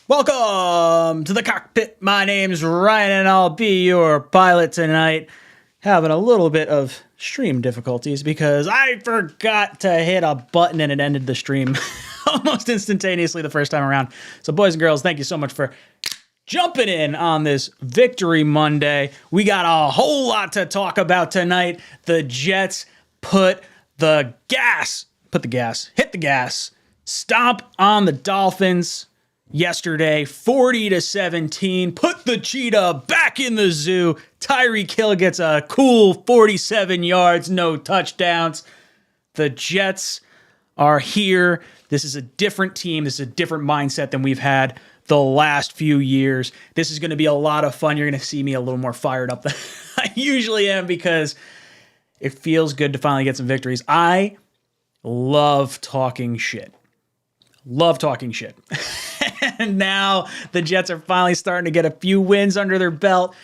Welcome to the cockpit. My name's Ryan and I'll be your pilot tonight. Having a little bit of stream difficulties because I forgot to hit a button and it ended the stream almost instantaneously the first time around. So boys and girls, thank you so much for jumping in on this Victory Monday. We got a whole lot to talk about tonight. The Jets hit the gas, stomp on the Dolphins yesterday, 40-17, put the cheetah back in the zoo. Tyreek Hill gets a cool 47 yards, no touchdowns. The Jets are here. This is a different team. This is a different mindset than we've had the last few years. This is going to be a lot of fun. You're going to see me a little more fired up than I usually am because it feels good to finally get some victories. I love talking shit. And now the Jets are finally starting to get a few wins under their belt.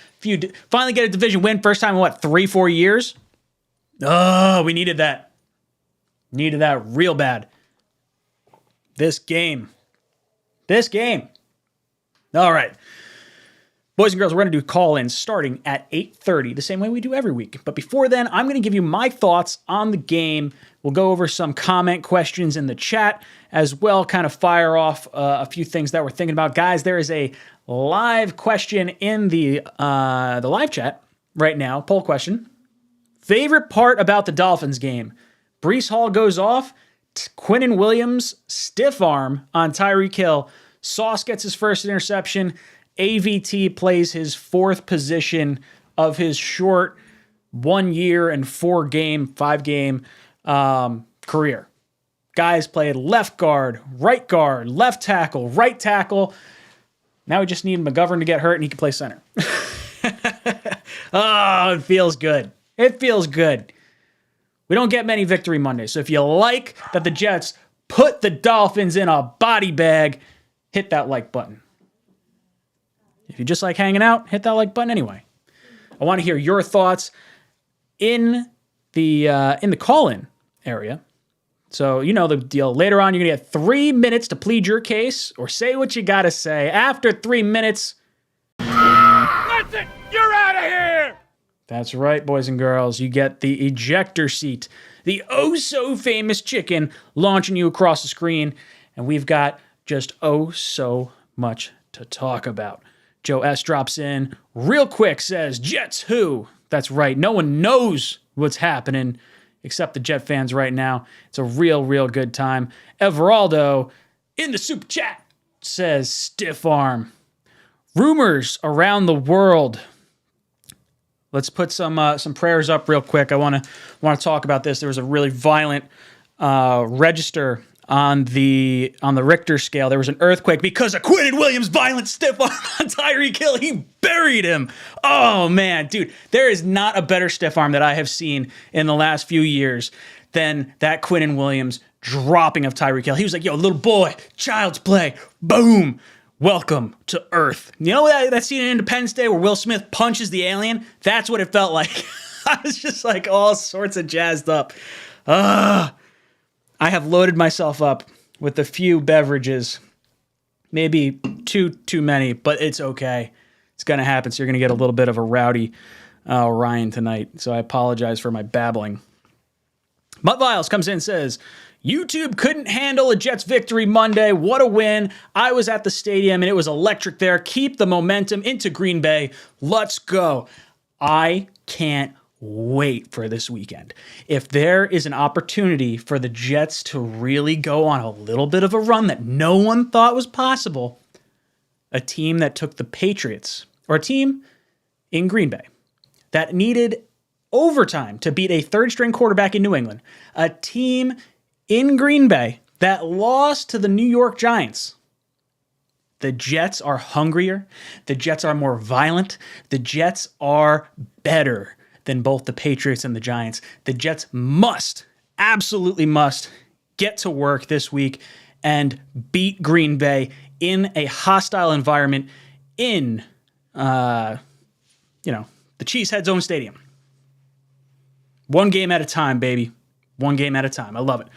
Finally get a division win. First time in 3-4 years? Oh, we needed that. Needed that real bad. This game. All right. Boys and girls, we're going to do call-ins starting at 8:30, the same way we do every week. But before then, I'm going to give you my thoughts on the game. We'll go over some comment questions in the chat as well, kind of fire off a few things that we're thinking about. Guys, there is a live question in the live chat right now, poll question. Favorite part about the Dolphins game? Breece Hall goes off, Quinnen Williams stiff arm on Tyreek Hill, Sauce gets his first interception, AVT plays his fourth position of his short 1 year and 5 game career. Guys played left guard, left tackle, right tackle. Now we just need McGovern to get hurt and he can play center. Oh, it feels good. We don't get many Victory Mondays. So if you like that the Jets put the Dolphins in a body bag, hit that like button. If you just like hanging out, hit that like button anyway. I want to hear your thoughts in the call-in area. So you know the deal. Later on, you're going to get 3 minutes to plead your case or say what you got to say. After 3 minutes, that's it. You're out of here. That's right, boys and girls. You get the ejector seat, the oh-so-famous chicken launching you across the screen. And we've got just so much to talk about. Joe S. drops in real quick, says, Jets who? That's right. No one knows what's happening except the Jet fans right now. It's a real good time. Everaldo in the super chat says, stiff arm. Rumors around the world. Let's put some prayers up real quick. I want to talk about this. There was a really violent register on the Richter scale. There was an earthquake because of Quinnen Williams' violent stiff arm on Tyreek Hill. He buried him. Oh man, dude, there is not a better stiff arm that I have seen in the last few years than that Quinnen Williams dropping of Tyreek Hill. He was like, yo, little boy, child's play, boom. Welcome to Earth. You know that scene in Independence Day where Will Smith punches the alien? That's what it felt like. I was just like all sorts of jazzed up. I have loaded myself up with a few beverages. Maybe too many, but it's okay. It's going to happen, so you're going to get a little bit of a rowdy Ryan tonight. So I apologize for my babbling. Mutt Viles comes in and says, YouTube couldn't handle a Jets victory Monday. What a win. I was at the stadium and it was electric there. Keep the momentum into Green Bay. Let's go. I can't wait for this weekend. If there is an opportunity for the Jets to really go on a little bit of a run that no one thought was possible, a team that took the Patriots, or a team in Green Bay that needed overtime to beat a third-string quarterback in New England, a team in Green Bay that lost to the New York Giants, The Jets are hungrier. The Jets are more violent. The Jets are better than both the Patriots and the Giants. The Jets absolutely must, get to work this week and beat Green Bay in a hostile environment in, the Cheesehead Zone Stadium. One game at a time, baby. One game at a time. I love it.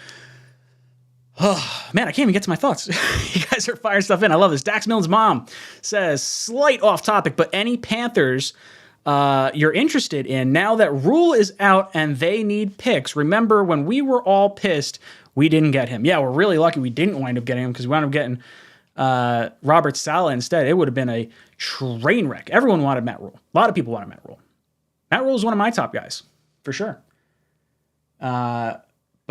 Oh, man, I can't even get to my thoughts. You guys are firing stuff in. I love this. Dax Milne's mom says, slight off topic, but any Panthers you're interested in now that Rule is out and they need picks? Remember when we were all pissed we didn't get him? Yeah, we're really lucky we didn't wind up getting him because we wound up getting Robert Saleh instead. It would have been a train wreck. Everyone wanted Matt Rule. A lot of people wanted Matt Rule. Matt Rule is one of my top guys, for sure. But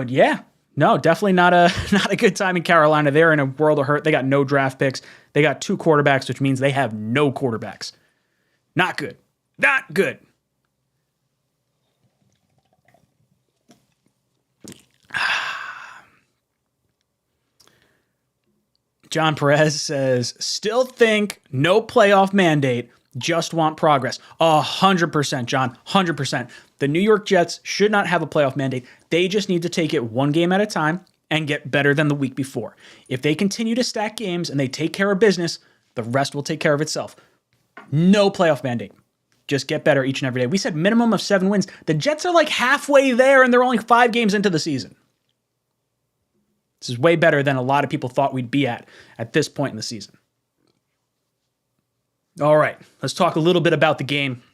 yeah, no, definitely not a good time in Carolina. They're in a world of hurt. They got no draft picks. They got 2 quarterbacks, which means they have no quarterbacks. Not good. Not good. John Perez says, still think no playoff mandate, just want progress. 100%, John, 100%. The New York Jets should not have a playoff mandate. They just need to take it one game at a time and get better than the week before. If they continue to stack games and they take care of business, the rest will take care of itself. No playoff mandate. Just get better each and every day. We said minimum of 7 wins. The Jets are like halfway there and they're only 5 games into the season. This is way better than a lot of people thought we'd be at this point in the season. All right, let's talk a little bit about the game.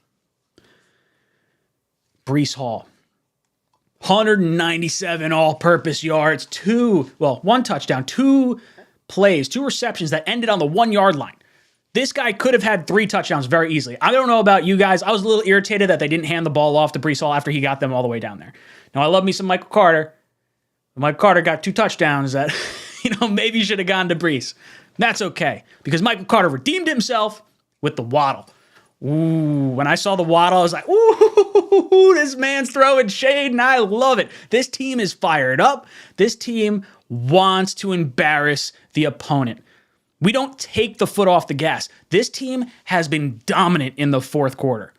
Breece Hall, 197 all-purpose yards, 1 touchdown, 2 plays, 2 receptions that ended on the 1-yard line. This guy could have had 3 touchdowns very easily. I don't know about you guys. I was a little irritated that they didn't hand the ball off to Breece Hall after he got them all the way down there. Now, I love me some Michael Carter. Michael Carter got 2 touchdowns that, maybe should have gone to Breece. That's okay, because Michael Carter redeemed himself with the waddle. Ooh, when I saw the waddle, I was like, ooh, this man's throwing shade, and I love it. This team is fired up. This team wants to embarrass the opponent. We don't take the foot off the gas. This team has been dominant in the fourth quarter.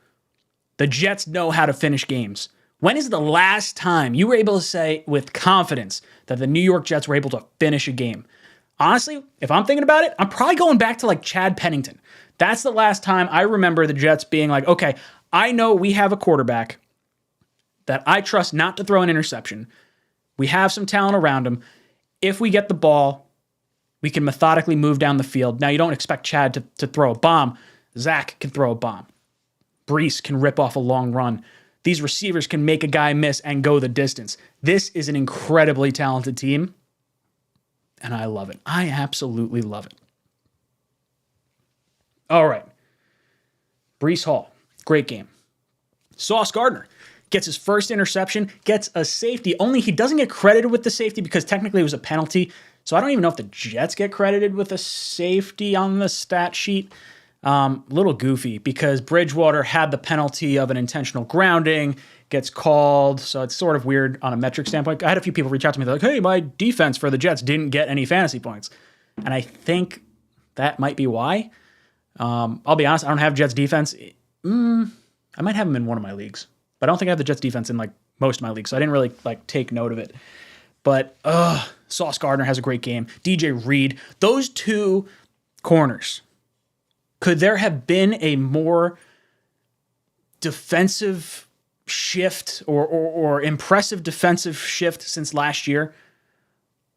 The Jets know how to finish games. When is the last time you were able to say with confidence that the New York Jets were able to finish a game? Honestly, if I'm thinking about it, I'm probably going back to like Chad Pennington. That's the last time I remember the Jets being like, okay, I know we have a quarterback that I trust not to throw an interception. We have some talent around him. If we get the ball, we can methodically move down the field. Now, you don't expect Chad to throw a bomb. Zach can throw a bomb. Breece can rip off a long run. These receivers can make a guy miss and go the distance. This is an incredibly talented team, and I love it. I absolutely love it. All right. Breece Hall, great game. Sauce Gardner gets his first interception, gets a safety. Only he doesn't get credited with the safety because technically it was a penalty. So I don't even know if the Jets get credited with a safety on the stat sheet. Little goofy because Bridgewater had the penalty of an intentional grounding, gets called. So it's sort of weird on a metric standpoint. I had a few people reach out to me. They're like, hey, my defense for the Jets didn't get any fantasy points. And I think that might be why. I'll be honest, I don't have Jets defense. I might have them in one of my leagues, but I don't think I have the Jets defense in like most of my leagues. So I didn't really like take note of it. But Sauce Gardner has a great game. DJ Reed, those 2 corners. Could there have been a more defensive shift or impressive defensive shift since last year?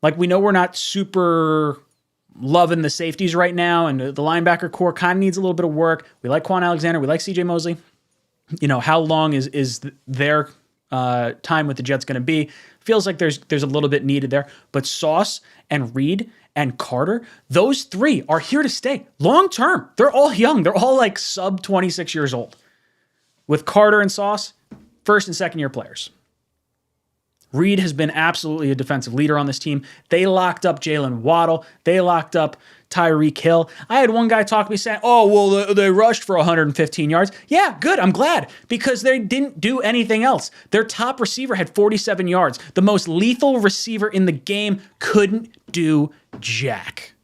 Like, we know we're not super loving the safeties right now, and the linebacker core kind of needs a little bit of work. We like Quan Alexander. We like CJ Mosley. How long is their time with the Jets going to be? Feels like there's a little bit needed there. But Sauce and Reed and Carter, those 3 are here to stay long term. They're all young. They're all like sub 26 years old. With Carter and Sauce, first and second year players. Reed has been absolutely a defensive leader on this team. They locked up Jalen Waddle. They locked up Tyreek Hill. I had one guy talk to me saying, oh, well, they rushed for 115 yards. Yeah, good. I'm glad because they didn't do anything else. Their top receiver had 47 yards. The most lethal receiver in the game couldn't do jack.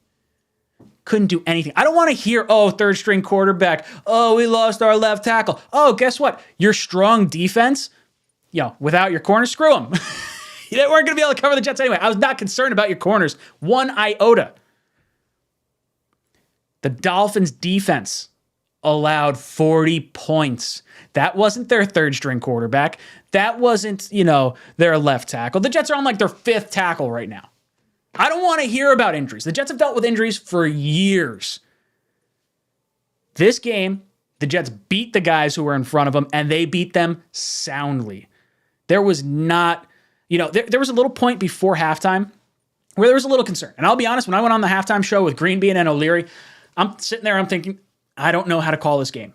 couldn't do anything. I don't want to hear, oh, third string quarterback. Oh, we lost our left tackle. Oh, guess what? Your strong defense, without your corners, screw them. You weren't going to be able to cover the Jets anyway. I was not concerned about your corners. One iota. The Dolphins defense allowed 40 points. That wasn't their third string quarterback. That wasn't, their left tackle. The Jets are on like their fifth tackle right now. I don't want to hear about injuries. The Jets have dealt with injuries for years. This game, the Jets beat the guys who were in front of them, and they beat them soundly. There was not, there was a little point before halftime where there was a little concern. And I'll be honest, when I went on the halftime show with Greenbean and O'Leary, I'm sitting there, I'm thinking, I don't know how to call this game.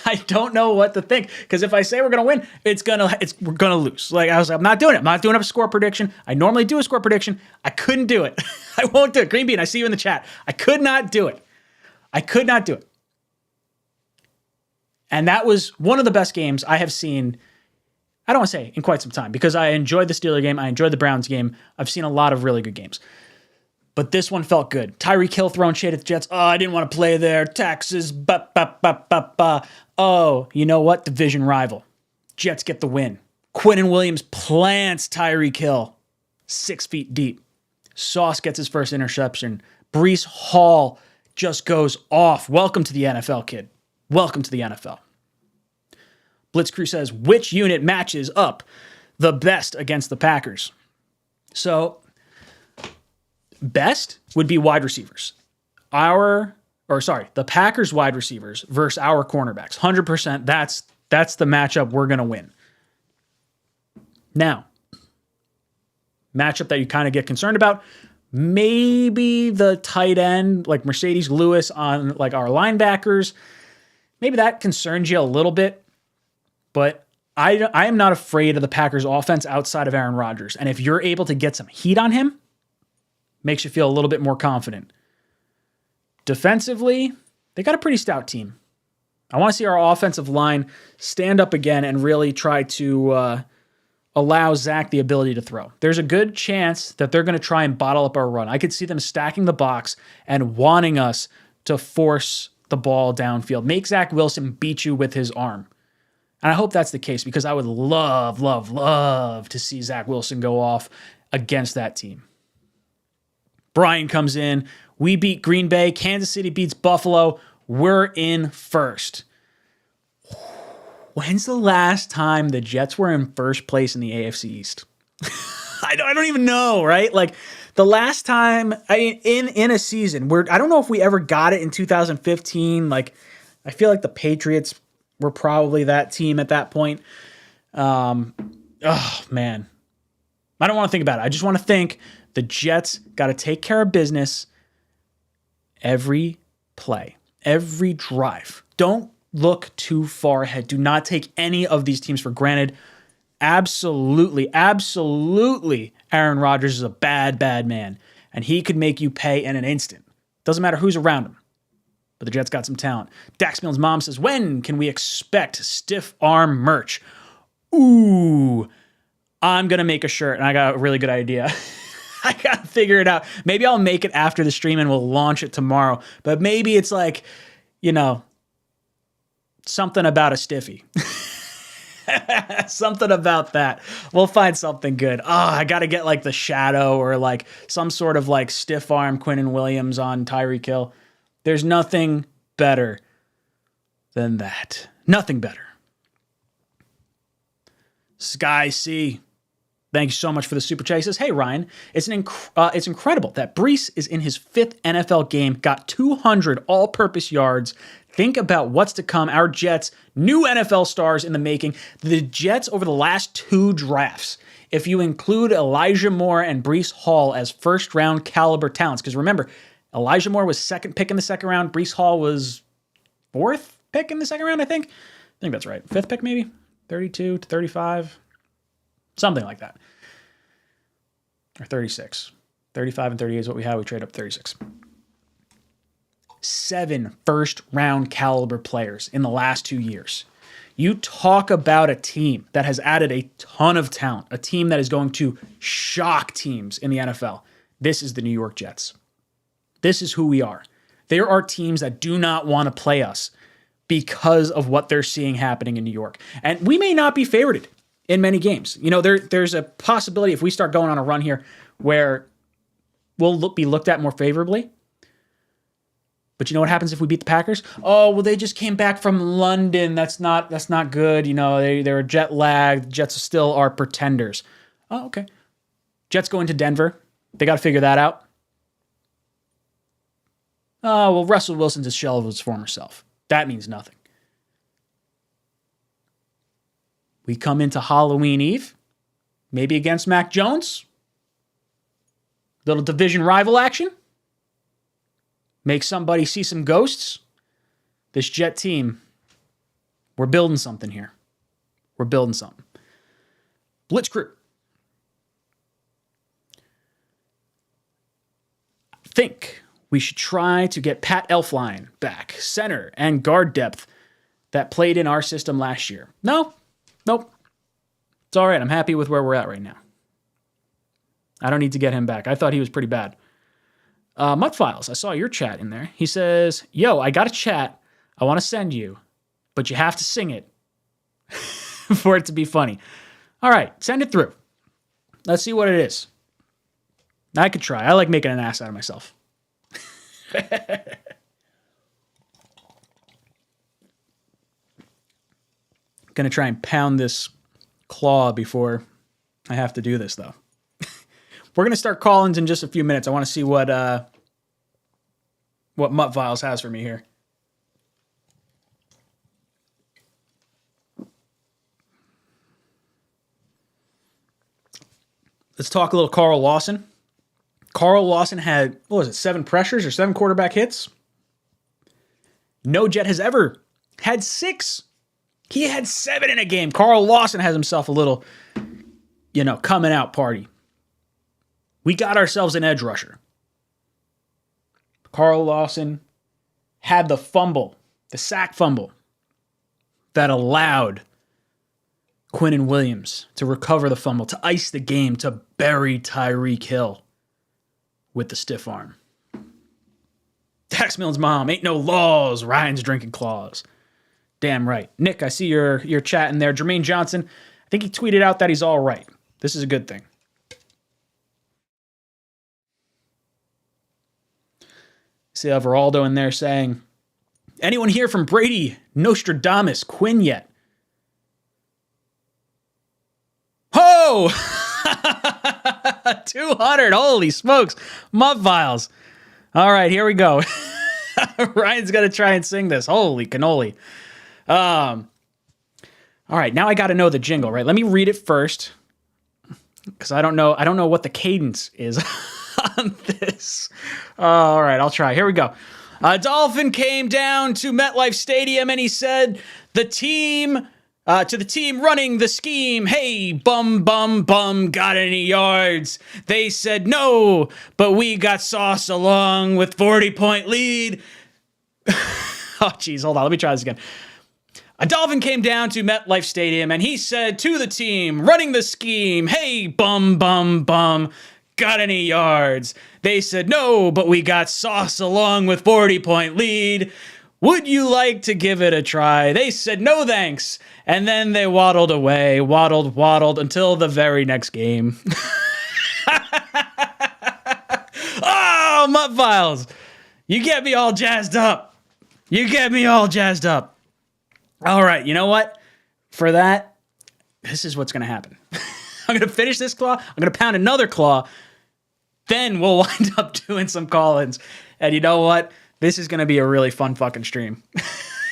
I don't know what to think, because if I say we're gonna win, we're gonna lose. Like, I was like, I'm not doing it. I'm not doing a score prediction. I normally do a score prediction. I couldn't do it. I won't do it. Green Bean, I see you in the chat. I could not do it. And that was one of the best games I have seen. I don't want to say in quite some time, because I enjoyed the Steelers game. I enjoyed the Browns game. I've seen a lot of really good games. But this one felt good. Tyreek Hill throwing shade at the Jets. Oh, I didn't want to play there. Texas. Oh, you know what? Division rival. Jets get the win. Quinnen Williams plants Tyreek Hill 6 feet deep. Sauce gets his first interception. Breece Hall just goes off. Welcome to the NFL, kid. Welcome to the NFL. Blitzkrieg says, which unit matches up the best against the Packers? So, best would be wide receivers. The Packers wide receivers versus our cornerbacks. 100%, that's the matchup we're going to win. Now, matchup that you kind of get concerned about, maybe the tight end, like Mercedes Lewis on like our linebackers. Maybe that concerns you a little bit, but I am not afraid of the Packers offense outside of Aaron Rodgers. And if you're able to get some heat on him, makes you feel a little bit more confident. Defensively, they got a pretty stout team. I want to see our offensive line stand up again and really try to allow Zach the ability to throw. There's a good chance that they're going to try and bottle up our run. I could see them stacking the box and wanting us to force the ball downfield. Make Zach Wilson beat you with his arm. And I hope that's the case, because I would love, love, love to see Zach Wilson go off against that team. Brian comes in. We beat Green Bay. Kansas City beats Buffalo. We're in first. When's the last time the Jets were in first place in the AFC East? I don't even know, right? Like, the last time in a season where I don't know if we ever got it in 2015. Like, I feel like the Patriots were probably that team at that point. Oh man, I don't want to think about it. I just want to think the Jets got to take care of business every play, every drive. Don't look too far ahead. Do not take any of these teams for granted. Absolutely, absolutely, Aaron Rodgers is a bad, bad man, and he could make you pay in an instant. Doesn't matter who's around him. But the Jets got some talent. Dax Milne's mom says, when can we expect stiff arm merch? Ooh, I'm going to make a shirt, and I got a really good idea. I got to figure it out. Maybe I'll make it after the stream and we'll launch it tomorrow. But maybe it's like, something about a stiffy. Something about that. We'll find something good. I got to get like the shadow or like some sort of like stiff arm Quinnen Williams on Tyreek Hill. There's nothing better than that. Nothing better. Sky C, thank you so much for the super chat. He says, hey, Ryan, it's incredible that Breece is in his 5th NFL game, got 200 all-purpose yards. Think about what's to come. Our Jets, new NFL stars in the making. The Jets over the last 2 drafts, if you include Elijah Moore and Breece Hall as first-round caliber talents, because remember, Elijah Moore was 2nd pick in the 2nd round. Breece Hall was 4th pick in the 2nd round, I think. I think that's right. 5th pick, maybe? 32 to 35? Something like that. Or 36. 35 and 38 is what we have. We trade up 36. 7 first-round caliber players in the last 2 years. You talk about a team that has added a ton of talent, a team that is going to shock teams in the NFL. This is the New York Jets. This is who we are. There are teams that do not want to play us because of what they're seeing happening in New York. And we may not be favorited in many games. You know, there's a possibility if we start going on a run here where we'll be looked at more favorably. But you know what happens if we beat the Packers? Oh, well, they just came back from London. That's not good. You know, they were jet lagged. The Jets still are pretenders. Oh, okay. Jets going to Denver. They got to figure that out. Oh, well, Russell Wilson's a shell of his former self. That means nothing. We come into Halloween Eve, maybe against Mac Jones. Little division rival action. Make somebody see some ghosts. This Jet team, we're building something here. We're building something. Blitz crew. Think we should try to get Pat Elflein back, center and guard depth that played in our system last year. Nope. It's all right. I'm happy with where we're at right now. I don't need to get him back. I thought he was pretty bad. Mutt Files, I saw your chat in there. He says, yo, I got a chat I want to send you, but you have to sing it for it to be funny. All right, send it through. Let's see what it is. I could try. I like making an ass out of myself. Gonna try and pound this claw before I have to do this, though. We're gonna start call-ins in just a few minutes. I want to see what Mutt Files has for me here. Let's talk a little Carl Lawson. Carl Lawson had, 7 pressures or 7 quarterback hits? No Jet has ever had 6. He had 7 in a game. Carl Lawson has himself a little, coming out party. We got ourselves an edge rusher. Carl Lawson had the fumble, the sack fumble, that allowed Quinnen Williams to recover the fumble, to ice the game, to bury Tyreek Hill with the stiff arm. Dax Milne's mom, ain't no laws, Ryan's drinking claws. Damn right. Nick, I see your chat in there. Jermaine Johnson, I think he tweeted out that he's all right. This is a good thing. See Everaldo in there saying, anyone here from Brady, Nostradamus, Quinn yet? Ho! 200. Holy smokes. Mutt Files. All right, here we go. Ryan's going to try and sing this. Holy cannoli. All right, now I got to know the jingle, right? Let me read it first because I don't know what the cadence is on this. All right, I'll try. Here we go. A Dolphin came down to MetLife Stadium and he said, to the team running the scheme, hey, bum, got any yards? They said no, but we got sauce along with 40-point lead. Oh, geez, hold on. Let me try this again. A Dolphin came down to MetLife Stadium and he said to the team running the scheme, hey, bum, got any yards? They said no, but we got sauce along with 40-point lead. Would you like to give it a try? They said no thanks. And then they waddled away, waddled until the very next game. Oh, Mutt Files. You get me all jazzed up. All right, you know what? For that, this is what's going to happen. I'm going to finish this claw. I'm going to pound another claw. Then we'll wind up doing some call-ins. And you know what? This is going to be a really fun fucking stream.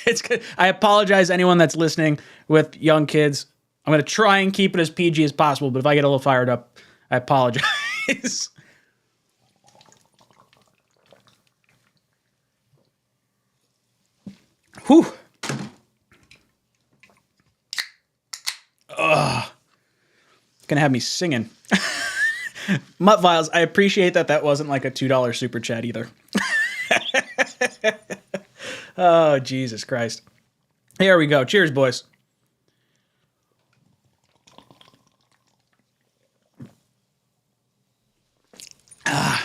It's good. I apologize to anyone that's listening with young kids. I'm going to try and keep it as PG as possible, but if I get a little fired up, I apologize. Whew. Gonna have me singing. Mutt Files, I appreciate that wasn't like a $2 super chat either. Oh, Jesus Christ. Here we go. Cheers, boys. I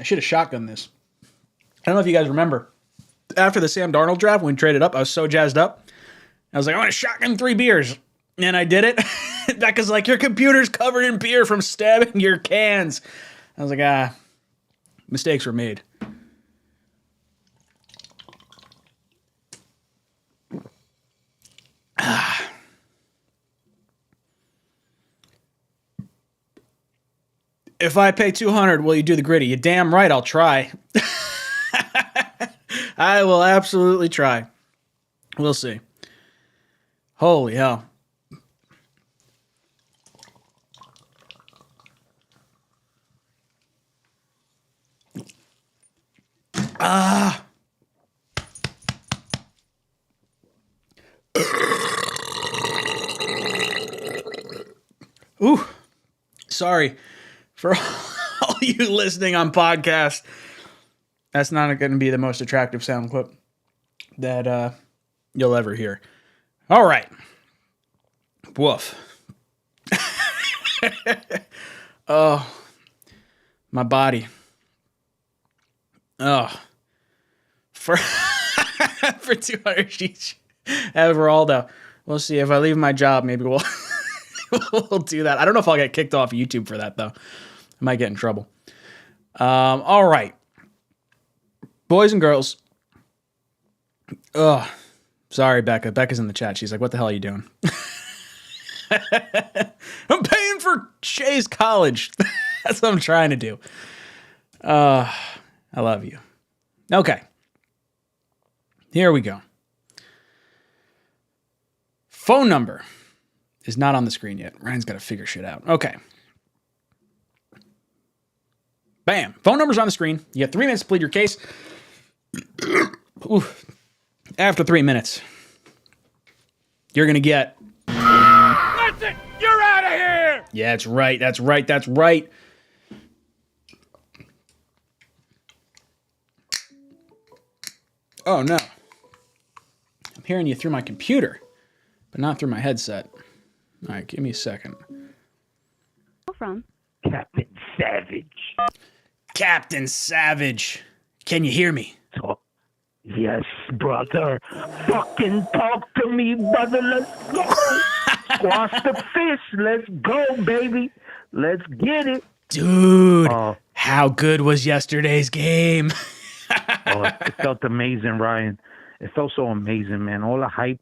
should have shotgunned this. I don't know if you guys remember. After the Sam Darnold draft, when we traded up, I was so jazzed up. I was like, I want to shotgun 3 beers. And I did it. Becca's like, your computer's covered in beer from stabbing your cans. I was like, mistakes were made. If I pay $200, will you do the gritty? You damn right, I'll try. I will absolutely try. We'll see. Holy hell. Ooh. Sorry for all you listening on podcast. That's not going to be the most attractive sound clip that you'll ever hear. All right. Woof. Oh, my body. Oh, for 200 sheets. Everaldo. We'll see if I leave my job. Maybe we'll do that. I don't know if I'll get kicked off YouTube for that though. I might get in trouble. All right, boys and girls. Oh, sorry, Becca. Becca's in the chat. She's like, "What the hell are you doing?" I'm paying for Shay's college. That's what I'm trying to do. I love you. Okay. Here we go. Phone number is not on the screen yet. Ryan's got to figure shit out. Okay. Bam. Phone number's on the screen. You have 3 minutes to plead your case. Ooh. After 3 minutes, you're going to get... That's it! You're out of here! Yeah, that's right. That's right. That's right. Oh, no. I'm hearing you through my computer, but not through my headset. All right, give me a second. From Captain Savage. Captain Savage. Can you hear me? Talk. Yes, brother. Fucking talk to me, brother. Let's go. Squash the fish. Let's go, baby. Let's get it. Dude, how good was yesterday's game? It felt amazing, Ryan. It felt so amazing, man. All the hype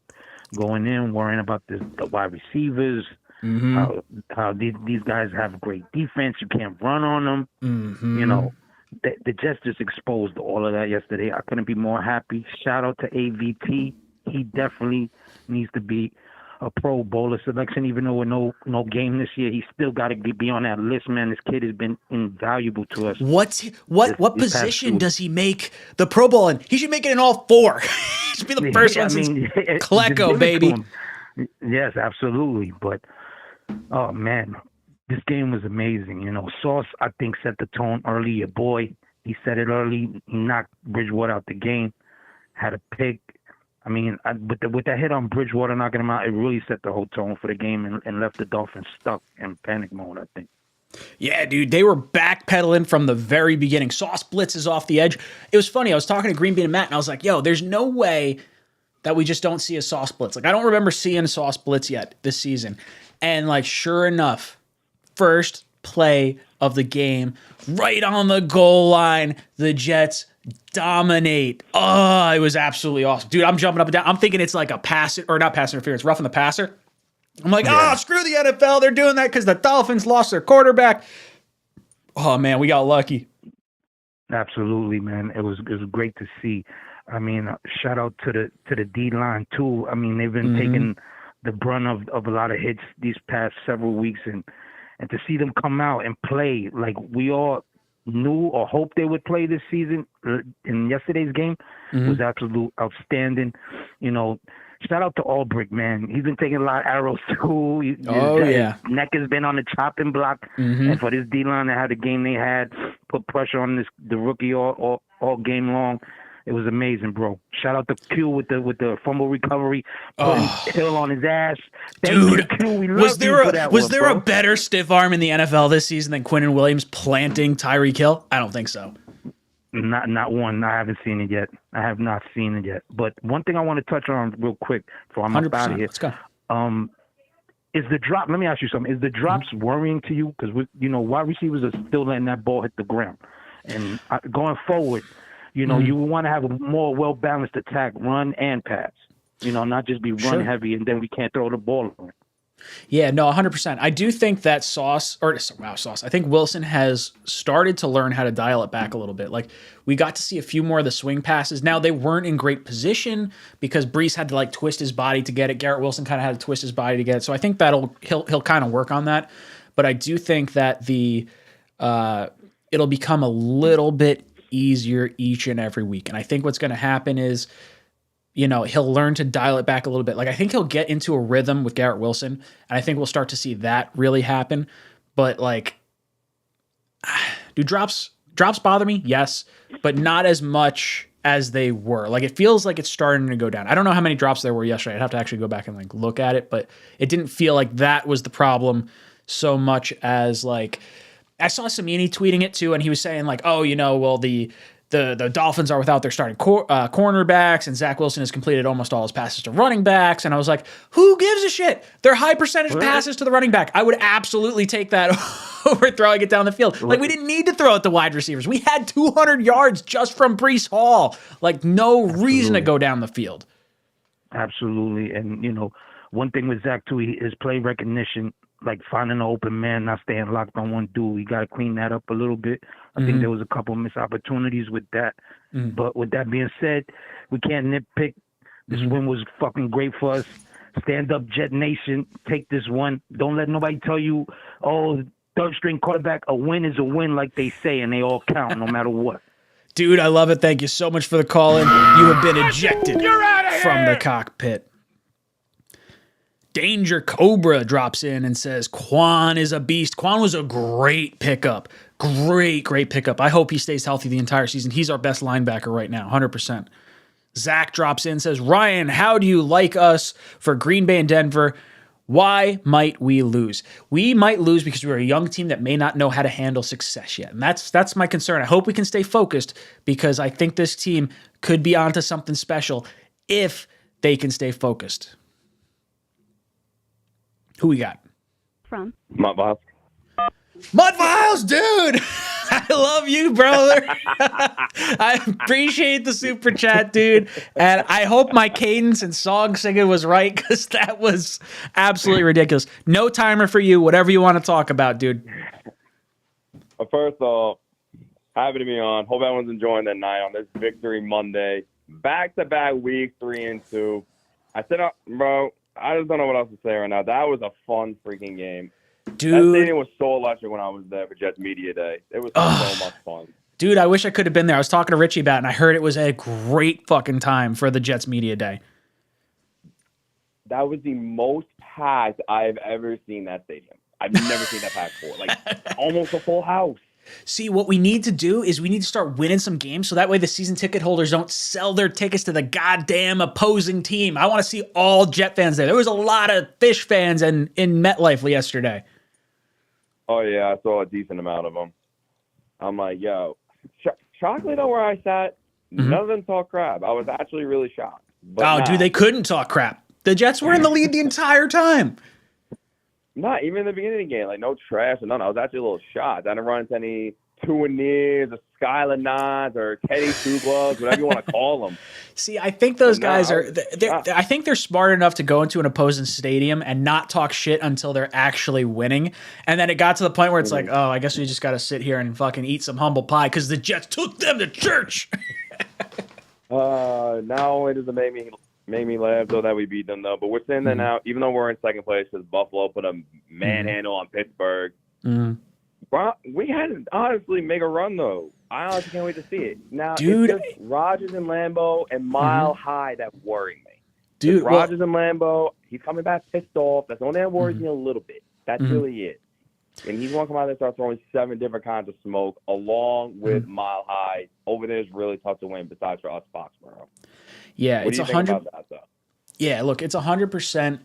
going in, worrying about the wide receivers, how these guys have great defense. You can't run on them. You know, the Jets just exposed all of that yesterday. I couldn't be more happy. Shout out to AVT. He definitely needs to be a Pro Bowler selection, even though with no game this year. He's still got to be on that list, man. This kid has been invaluable to us. What position does he make the Pro Bowl in? He should make it in all 4. He should be the first one since Klecko, baby. Yes, absolutely. But, oh, man, this game was amazing. You know, Sauce, I think, set the tone early. Your boy, he set it early. He knocked Bridgewater out the game, had a pick. I mean, with that hit on Bridgewater knocking him out, it really set the whole tone for the game and left the Dolphins stuck in panic mode, I think. Yeah, dude, they were backpedaling from the very beginning. Sauce blitzes off the edge. It was funny. I was talking to Green Bean and Matt, and I was like, yo, there's no way that we just don't see a Sauce blitz. Like, I don't remember seeing a Sauce blitz yet this season. And, like, sure enough, first play of the game, right on the goal line, the Jets dominate. Oh, it was absolutely awesome. Dude, I'm jumping up and down. I'm thinking it's like a pass, or not pass interference, roughing the passer. I'm like, screw the NFL. They're doing that because the Dolphins lost their quarterback. Oh, man, we got lucky. Absolutely, man. It was great to see. I mean, shout out to the D-line, too. I mean, they've been taking the brunt of a lot of hits these past several weeks, and to see them come out and play like we all knew or hoped they would play this season in yesterday's game was absolute outstanding. You know, shout out to Albrecht, man. He's been taking a lot of arrows too. His neck has been on the chopping block. And for this D-line to have the game they had, put pressure on the rookie all game long. It was amazing, bro. Shout out to Q with the fumble recovery, putting Hill on his ass. Dude, was there a better stiff arm in the NFL this season than Quinnen Williams planting Tyreek Hill? I don't think so. Not one. I haven't seen it yet. I have not seen it yet. But one thing I want to touch on real quick before I'm up out of 100%. here. Let's go. Is the drop? Let me ask you something. Is the drops worrying to you? Because wide receivers are still letting that ball hit the ground, and going forward, you want to have a more well balanced attack, run and pass. Not just be run heavy and then we can't throw the ball around. Yeah, no, 100%. I do think that Sauce. I think Wilson has started to learn how to dial it back a little bit. Like, we got to see a few more of the swing passes. Now, they weren't in great position because Breece had to twist his body to get it. Garrett Wilson kind of had to twist his body to get it. So I think he'll kind of work on that. But I do think that it'll become a little bit easier each and every week. And I think what's going to happen is, he'll learn to dial it back a little bit. I think he'll get into a rhythm with Garrett Wilson, and I think we'll start to see that really happen. But do drops bother me? Yes, but not as much as they were. It feels like it's starting to go down. I don't know how many drops there were yesterday. I'd have to actually go back and look at it, but it didn't feel like that was the problem so much as I saw Samini tweeting it too, and he was saying the Dolphins are without their starting cornerbacks, and Zach Wilson has completed almost all his passes to running backs. And I was like, who gives a shit? They're high percentage passes to the running back. I would absolutely take that over throwing it down the field. We didn't need to throw it to wide receivers. We had 200 yards just from Breece Hall. No reason to go down the field. Absolutely. And, one thing with Zach, too, his play recognition, finding an open man, not staying locked on one dude. We got to clean that up a little bit. I think there was a couple missed opportunities with that. But with that being said, we can't nitpick. This win was fucking great for us. Stand up, Jet Nation. Take this one. Don't let nobody tell you, third string quarterback, a win is a win, like they say, and they all count no matter what. Dude, I love it. Thank you so much for the call in. You have been ejected from the cockpit. Danger Cobra drops in and says, Quan is a beast. Quan was a great pickup. Great pickup. I hope he stays healthy the entire season. He's our best linebacker right now, 100%. Zach drops in and says, Ryan, how do you like us for Green Bay and Denver? Why might we lose? We might lose because we're a young team that may not know how to handle success yet. And that's my concern. I hope we can stay focused because I think this team could be onto something special if they can stay focused. Who we got? From Mud Viles. Mud Viles, dude! I love you, brother. I appreciate the super chat, dude. And I hope my cadence and song singing was right because that was absolutely ridiculous. No timer for you. Whatever you want to talk about, dude. First off, happy to be on. Hope everyone's enjoying the night on this Victory Monday. Back-to-back week 3 and 2. I said, bro, I just don't know what else to say right now. That was a fun freaking game. Dude. That stadium was so electric when I was there for Jets Media Day. It was so much fun. Dude, I wish I could have been there. I was talking to Richie about it, and I heard it was a great fucking time for the Jets Media Day. That was the most packed I've ever seen that stadium. I've never seen that packed before. Almost a full house. See, what we need to do is we need to start winning some games so that way the season ticket holders don't sell their tickets to the goddamn opposing team. I want to see all Jet fans there. There was a lot of Fish fans in MetLife yesterday. Oh, yeah, I saw a decent amount of them. I'm like, yo, shockingly though, where I sat, none of them talk crap. I was actually really shocked. But dude, they couldn't talk crap. The Jets were in the lead the entire time. Not even in the beginning of the game, no trash or none. I was actually a little shocked. I didn't run into any two-and-nears or Skylar nods or Teddy Two Gloves, whatever you want to call them. See, I think those guys are. I think they're smart enough to go into an opposing stadium and not talk shit until they're actually winning. And then it got to the point where it's I guess we just got to sit here and fucking eat some humble pie because the Jets took them to church. Not only does it make me laugh though that we beat them though, but we're sitting there now, even though we're in second place because Buffalo put a manhandle on Pittsburgh. We had to honestly make a run though. I honestly can't wait to see it. Now, dude, it's just Rodgers and Lambeau and Mile High that worry me. Dude, Rodgers and Lambeau, he's coming back pissed off. That's the only thing that worries me a little bit. That's really it. And he's going to come out there and start throwing 7 different kinds of smoke along with Mile High. Over there is really tough to win besides for us Foxborough. Yeah, what it's do you think 100. About that, though? Yeah, look, it's 100%.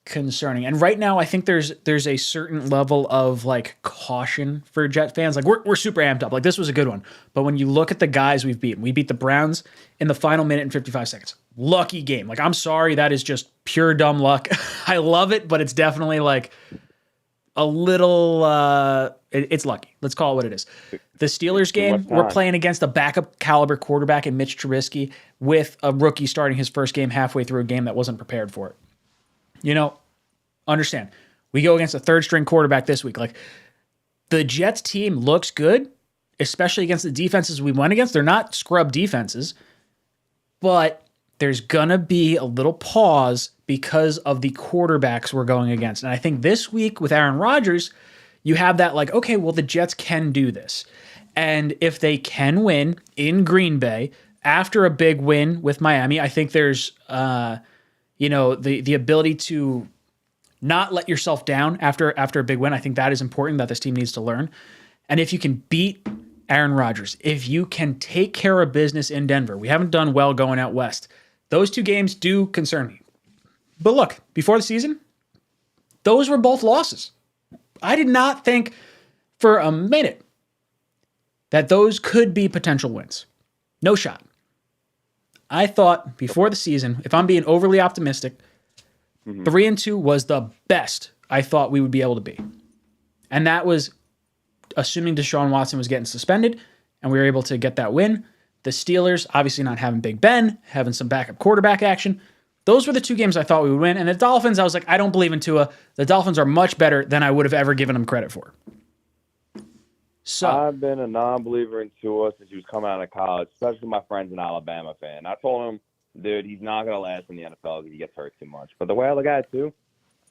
concerning. And right now, I think there's a certain level of like caution for Jet fans. Like we're super amped up. Like this was a good one. But when you look at the guys we've beaten, we beat the Browns in the final minute and 55 seconds. Lucky game. Like I'm sorry, that is just pure dumb luck. I love it, but it's definitely like a little it's lucky. Let's call it what it is. The Steelers game, we're playing against a backup caliber quarterback in Mitch Trubisky with a rookie starting his first game halfway through a game that wasn't prepared for it. You know, understand. We go against a third string quarterback this week. Like the Jets team looks good, especially against the defenses we went against. They're not scrub defenses, but there's gonna be a little pause because of the quarterbacks we're going against. And I think this week with Aaron Rodgers, you have that like, okay, well, the Jets can do this. And if they can win in Green Bay after a big win with Miami, I think there's, the ability to not let yourself down after a big win. I think that is important that this team needs to learn. And if you can beat Aaron Rodgers, if you can take care of business in Denver, we haven't done well going out west. Those two games do concern me. But look, before the season, those were both losses. I did not think for a minute that those could be potential wins. No shot. I thought before the season, if I'm being overly optimistic, 3-2 was the best I thought we would be able to be. And that was assuming Deshaun Watson was getting suspended and we were able to get that win. The Steelers, obviously not having Big Ben, having some backup quarterback action. Those were the two games I thought we would win. And the Dolphins, I was like, I don't believe in Tua. The Dolphins are much better than I would have ever given them credit for. So I've been a non-believer in Tua since he was coming out of college, especially my friend's an Alabama fan. I told him, dude, he's not going to last in the NFL because he gets hurt too much. But the way I look at it, too,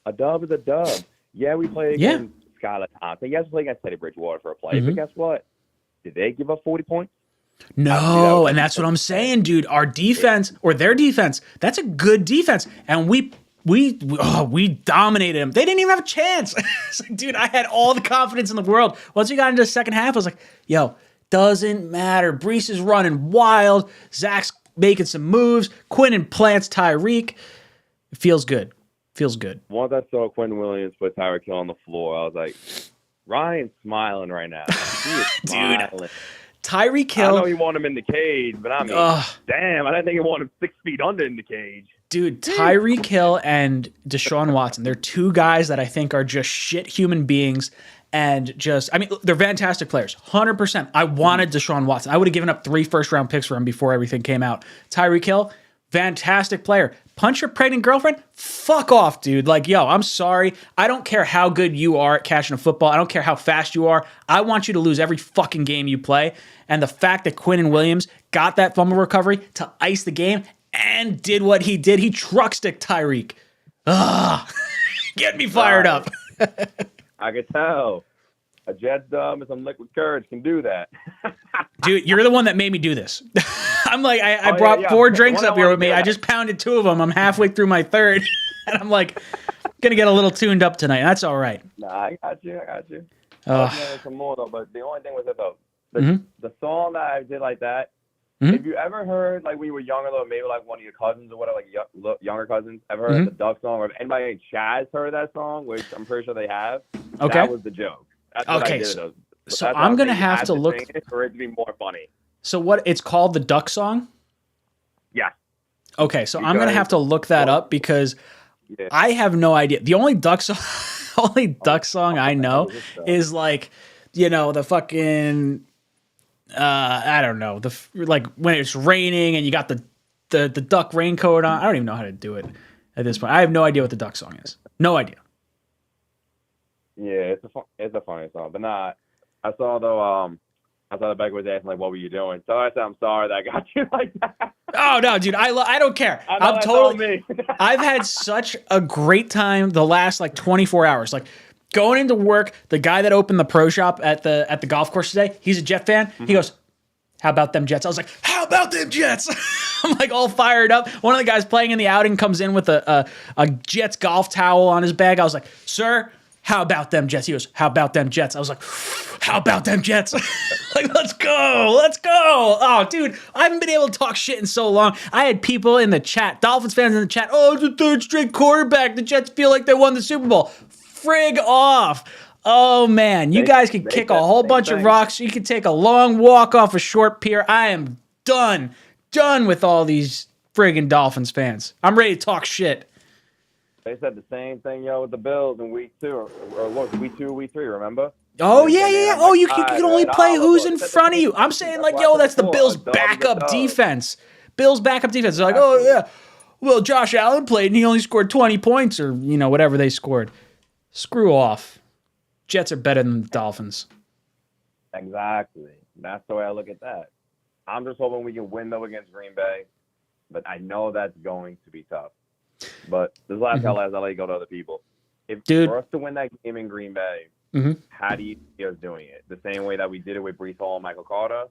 a dub is a dub. Yeah, we played against Skylar Thompson. Yes, we played against Teddy Bridgewater for a play. But guess what? Did they give up 40 points? No, and that's what I'm saying, dude. Our defense, or their defense, that's a good defense. And we dominated them. They didn't even have a chance. It's like, dude, I had all the confidence in the world. Once we got into the second half, I was like, yo, doesn't matter. Breece is running wild. Zach's making some moves. Quinnen plants Tyreek. It feels good. Feels good. Once I saw Quinn Williams put Tyreek Hill on the floor, I was like, Ryan's smiling right now. He is smiling. Dude, Tyreek Hill. I know he wanted him in the cage, but I mean, damn, I didn't think he wanted him 6 feet under in the cage. Dude, Tyreek Hill and Deshaun Watson, they're two guys that I think are just shit human beings and just, I mean, they're fantastic players. 100%. I wanted Deshaun Watson. I would have given up 3 first-round picks for him before everything came out. Tyreek Hill, fantastic player. Punch your pregnant girlfriend? Fuck off, dude. Like, yo, I'm sorry. I don't care how good you are at catching a football. I don't care how fast you are. I want you to lose every fucking game you play. And the fact that Quinnen Williams got that fumble recovery to ice the game and did what he did, he truck stick Tyreek. Get me fired up. I could tell. A Jet dub and some liquid courage can do that. Dude, you're the one that made me do this. I'm like, I brought 4 drinks up here with me. I just pounded 2 of them. I'm halfway through my 3rd. And I'm like, going to get a little tuned up tonight. That's all right. Nah, I got you. Some more, though. But the only thing was that, though, the song that I did like that, if you ever heard, like, when you were younger, though, maybe, like, one of your cousins or whatever, like, younger cousins, ever heard the Duck song? Or if anybody named Chaz heard that song, which I'm pretty sure they have, that was the joke. That's what I did. So I'm going to have to look for it to be more funny. So what it's called, the Duck Song? Yeah. Okay, so I'm going to have to look that up because I have no idea. The only Duck song I know is like, the fucking I don't know, like when it's raining and you got the duck raincoat on. I don't even know how to do it at this point. I have no idea what the Duck Song is. No idea. Yeah, it's a funny song, but nah. I saw the Becky was asking like, "What were you doing?" So I said, "I'm sorry that I got you like that." Oh no, dude, I don't care. I'm totally. I've had such a great time the last like 24 hours. Like going into work, the guy that opened the pro shop at the golf course today, he's a Jet fan. He goes, "How about them Jets?" I was like, "How about them Jets?" I'm like all fired up. One of the guys playing in the outing comes in with a Jets golf towel on his bag. I was like, "Sir, how about them Jets? He goes, how about them Jets? I was like, how about them Jets? Like, let's go. Let's go. Oh, dude, I haven't been able to talk shit in so long. I had people in the chat, Dolphins fans in the chat, oh, it's a third straight quarterback. The Jets feel like they won the Super Bowl. Frig off. Oh, man. You guys could kick a whole bunch of rocks. You could take a long walk off a short pier. I am done. Done with all these friggin' Dolphins fans. I'm ready to talk shit. They said the same thing, with the Bills in week 2, or what, week 2, week 3, remember? Oh, yeah. Oh, you can only play who's in front of you. I'm saying, like, that's the Bills' backup defense. Bills' backup defense. They're like, oh, yeah. Well, Josh Allen played and he only scored 20 points or, whatever they scored. Screw off. Jets are better than the Dolphins. Exactly. That's the way I look at that. I'm just hoping we can win, though, against Green Bay. But I know that's going to be tough. But this last I'll let you go to other people. For us to win that game in Green Bay, how do you see us doing it? The same way that we did it with Breece Hall and Michael Carter?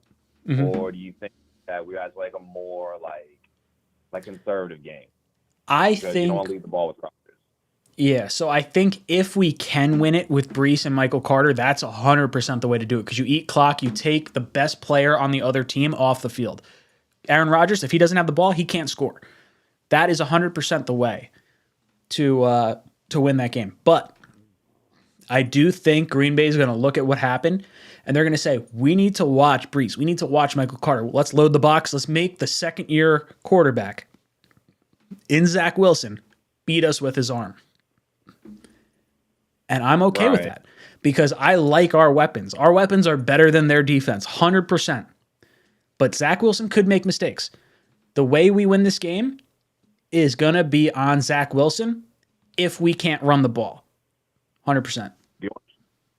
Or do you think that we guys like a more like conservative game? I think you think don't want to leave the ball with Rodgers. Yeah, so I think if we can win it with Breece and Michael Carter, that's 100% the way to do it because you eat clock, you take the best player on the other team off the field. Aaron Rodgers, if he doesn't have the ball, he can't score. That is 100% the way to win that game. But I do think Green Bay is going to look at what happened, and they're going to say, we need to watch Breece. We need to watch Michael Carter. Let's load the box. Let's make the second-year quarterback in Zach Wilson beat us with his arm. And I'm okay with that because I like our weapons. Our weapons are better than their defense, 100%. But Zach Wilson could make mistakes. The way we win this game is going to be on Zach Wilson if we can't run the ball, 100%. The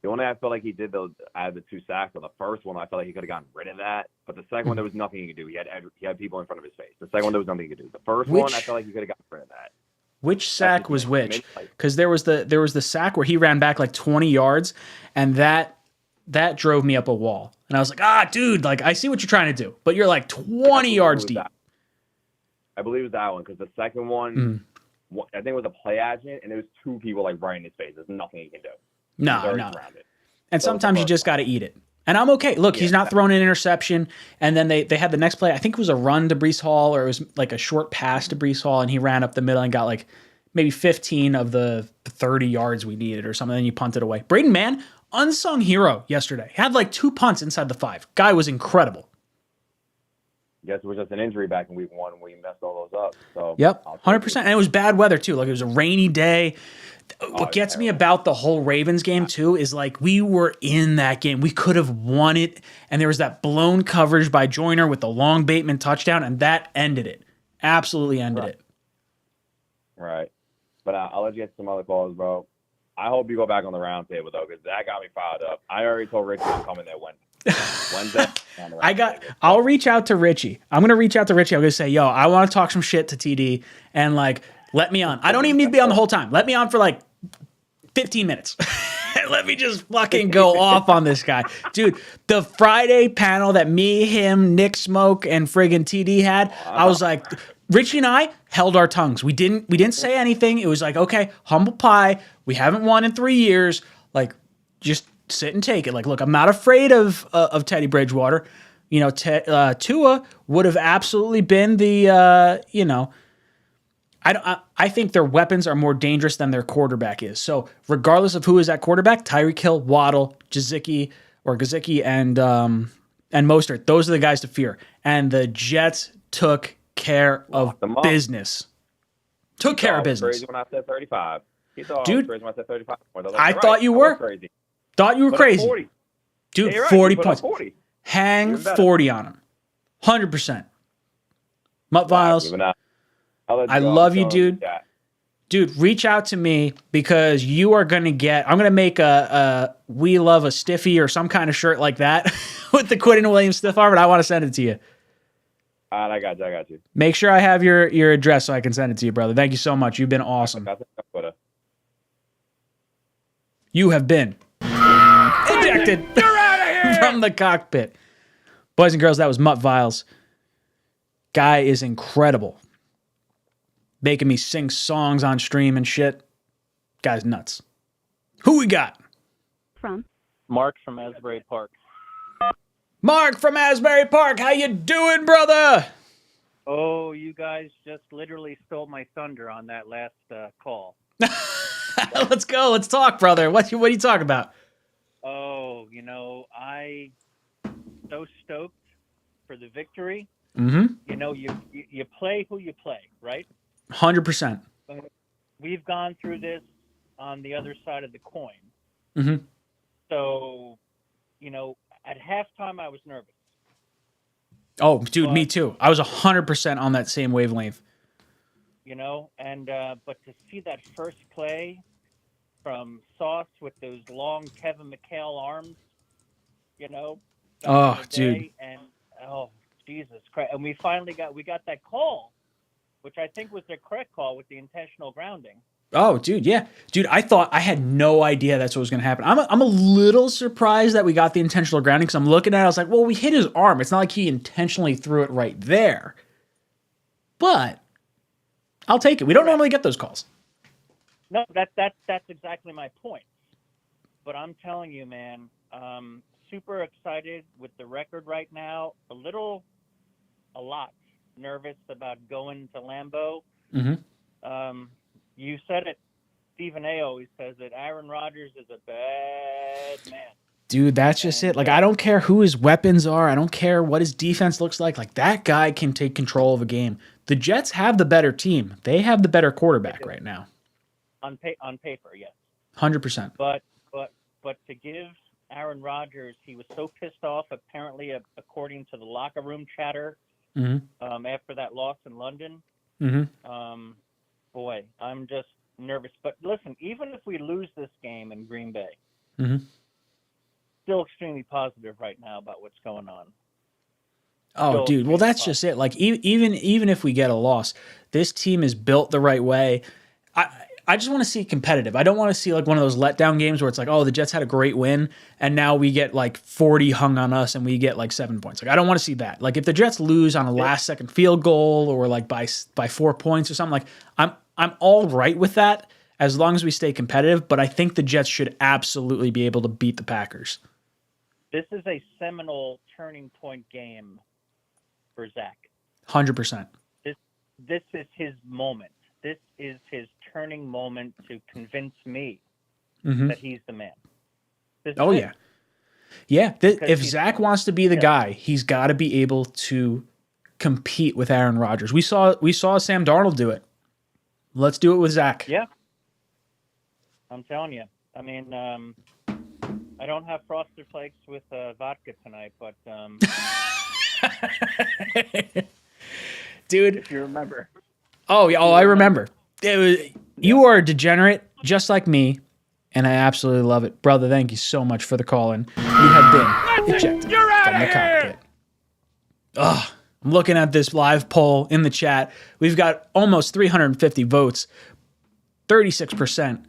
only I felt like he did, though, I had the 2 sacks. On the first one, I felt like he could have gotten rid of that. But the second one, there was nothing he could do. He had people in front of his face. The second one, there was nothing he could do. The first one, I felt like he could have gotten rid of that. Which sack was which? Because there was the sack where he ran back like 20 yards, and that drove me up a wall. And I was like, dude, like I see what you're trying to do, but you're like 20 yards deep. I believe it was that one because the second one, I think it was a play action, and there was 2 people like right in his face. There's nothing he can do. No. And sometimes you just got to eat it. And I'm okay. Look, he's not throwing an interception. And then they had the next play. I think it was a run to Breece Hall, or it was like a short pass to Breece Hall, and he ran up the middle and got like maybe 15 of the 30 yards we needed or something. And you punted away. Braden Mann, unsung hero yesterday. Had like 2 punts inside the 5. Guy was incredible. Guess it was just an injury back in week 1 where you messed all those up. So yep, 100%. And it was bad weather too. Like it was a rainy day. What gets me about the whole Ravens game too is like we were in that game. We could have won it, and there was that blown coverage by Joyner with the long Bateman touchdown, and that ended it. Absolutely ended it. Right. But I'll let you get some other calls, bro. I hope you go back on the round table though, because that got me fired up. I already told Richie I'm coming there Wednesday. I'll reach out to Richie. I'm gonna reach out to Richie. I'm gonna say, yo, I want to talk some shit to TD and like let me on. I don't even need to be on the whole time. Let me on for like 15 minutes. Let me just fucking go off on this guy. Dude, the Friday panel that me, him, Nick Smoke, and friggin' TD had, I was like, Richie and I held our tongues. We didn't say anything. It was like, okay, humble pie. We haven't won in 3 years. Like, just sit and take it. Like, look, I'm not afraid of Teddy Bridgewater. Tua would have absolutely been the, I think their weapons are more dangerous than their quarterback is. So regardless of who is at quarterback, Tyreek Hill, Waddle, Gesicki, and Mostert, those are the guys to fear. And the Jets took care of business. Took care of business. Crazy when I said 35. Dude, crazy when I said 35. I thought you were. Crazy. Thought you were crazy. 40. Dude, Yeah, 40 right. points. 40. Hang 40 on him. 100%. Mutt Viles. I love you, dude. Yeah. Dude, reach out to me because you are going to get... I'm going to make a We Love a Stiffy or some kind of shirt like that with the Quinnen Williams stiff arm, and I want to send it to you. All right, I got you. Make sure I have your address so I can send it to you, brother. Thank you so much. You've been awesome. You have been ejected from the cockpit. Boys and girls, that was Mutt Viles. Guy is incredible. Making me sing songs on stream and shit. Guy's nuts. Who we got? From? Mark from Asbury Park. Mark from Asbury Park. How you doing, brother? Oh, you guys just literally stole my thunder on that last call. Let's go. Let's talk, brother. What are you talking about? Oh, I so stoked for the victory. Mm-hmm. You play who you play, right? 100%. We've gone through this on the other side of the coin. Mm-hmm. So, at halftime I was nervous. Oh, dude, me too. I was 100% on that same wavelength. But to see that first play from Sauce with those long Kevin McHale arms, Oh, dude. And Jesus Christ! And we finally got that call, which I think was the correct call with the intentional grounding. Oh, dude, yeah. Dude, I had no idea that's what was going to happen. I'm a little surprised that we got the intentional grounding because I'm looking at it, I was like, well, we hit his arm. It's not like he intentionally threw it right there. But I'll take it. We don't normally get those calls. No, that's exactly my point. But I'm telling you, man, super excited with the record right now. A lot nervous about going to Lambeau. Mm-hmm. You said it. Stephen A. always says it. Aaron Rodgers is a bad man. Dude, that's just it. Like, I don't care who his weapons are. I don't care what his defense looks like. Like, that guy can take control of a game. The Jets have the better team. They have the better quarterback right now. On paper, yes. 100%. But to give Aaron Rodgers, he was so pissed off, apparently, according to the locker room chatter, after that loss in London. Mm-hmm. Boy, I'm just nervous. But listen, even if we lose this game in Green Bay, still extremely positive right now about what's going on. Oh, dude. Well, that's just it. Like, even if we get a loss, this team is built the right way. I just want to see it competitive. I don't want to see like one of those letdown games where it's like, oh, the Jets had a great win, and now we get like 40 hung on us, and we get like 7 points. Like, I don't want to see that. Like, if the Jets lose on a last-second field goal or like by 4 points or something, like I'm all right with that as long as we stay competitive. But I think the Jets should absolutely be able to beat the Packers. This is a seminal turning point game for Zach. 100%. This is his moment. This is his turning moment to convince me that he's the man. Yeah. Yeah. If Zach wants to be the guy, he's got to be able to compete with Aaron Rodgers. We saw Sam Darnold do it. Let's do it with Zach. Yeah. I'm telling you. I mean, I don't have Frosted Flakes with vodka tonight, but dude, if you remember. Oh, yeah. Oh, I remember. You are a degenerate, just like me, and I absolutely love it. Brother, thank you so much for the call-in. You have been ejected from the cockpit. Ugh. I'm looking at this live poll in the chat. We've got almost 350 votes. 36%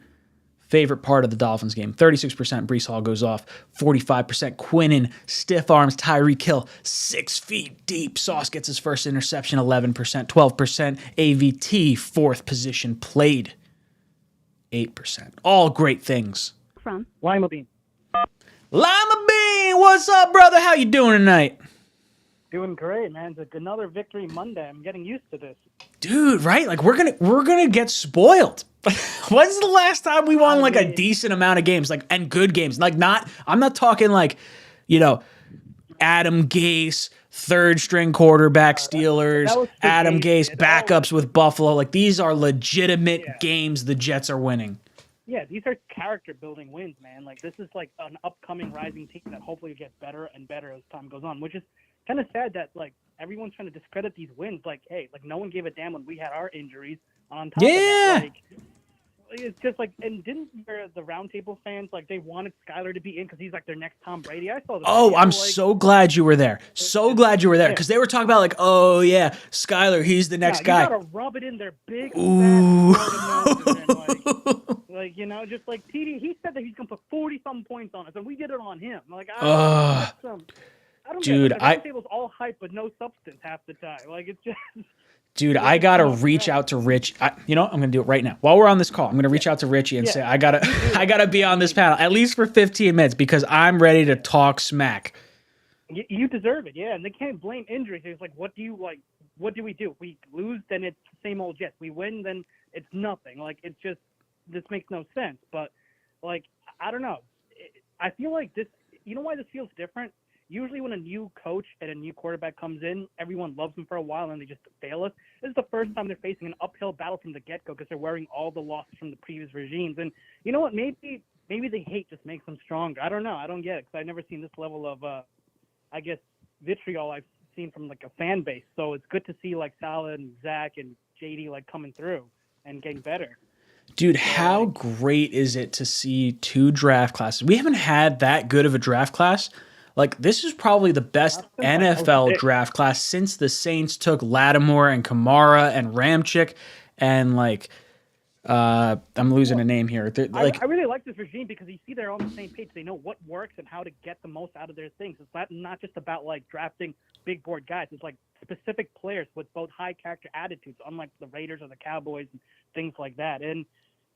favorite part of the Dolphins game. 36% Breece Hall goes off. 45% Quinnen, stiff arms, Tyreek Hill, 6 feet deep. Sauce gets his first interception, 11%. 12% AVT, fourth position played, 8%. All great things. From? Lima Bean. Lima Bean, what's up, brother? How you doing tonight? Doing great, man. It's another victory Monday. I'm getting used to this. Dude, right? Like we're gonna get spoiled. When's the last time we won like a decent amount of games, like and good games? Like I'm not talking like, Adam Gase, third string quarterback Steelers, Adam Gase backups with Buffalo. Like these are legitimate games the Jets are winning. Yeah, these are character building wins, man. Like this is like an upcoming rising team that hopefully gets better and better as time goes on, which is kind of sad that like everyone's trying to discredit these wins. Like, hey, like no one gave a damn when we had our injuries. On top of that, like it's just like, and didn't the roundtable fans like they wanted Skyler to be in because he's like their next Tom Brady? I saw. Oh, I'm so glad you were there. So glad you were there because they were talking about like, oh yeah, Skyler, he's the next guy. You gotta rub it in their big. Ooh. Like just like TD, he said that he's gonna put 40-something points on us, and we did it on him. Like, I don't dude, get it. The roundtable's all hype but no substance half the time. Like it's just. Dude, I gotta reach out to Rich. You know what? I'm gonna do it right now. While we're on this call, I'm gonna reach out to Richie and say I gotta be on this panel at least for 15 minutes because I'm ready to talk smack. You deserve it, yeah. And they can't blame injuries. It's like, what do we do? We lose, then it's the same old Jets. We win, then it's nothing. Like, it's just, this makes no sense. But, like, I don't know. I feel like this, you know why this feels different? Usually when a new coach and a new quarterback comes in, everyone loves them for a while and they just fail us. This is the first time they're facing an uphill battle from the get-go because they're wearing all the losses from the previous regimes. And you know what? Maybe the hate just makes them stronger. I don't know. I don't get it because I've never seen this level of, I guess, vitriol I've seen from, like, a fan base. So it's good to see, like, Salah and Zach and JD, like, coming through and getting better. Dude, how great is it to see 2 draft classes? We haven't had that good of a draft class. Like, this is probably the best NFL draft class since the Saints took Lattimore and Kamara and Ramchick and, like, I'm losing a name here. I really like this regime because you see they're on the same page. They know what works and how to get the most out of their things. It's not just about, like, drafting big board guys. It's, like, specific players with both high character attitudes, unlike the Raiders or the Cowboys and things like that. And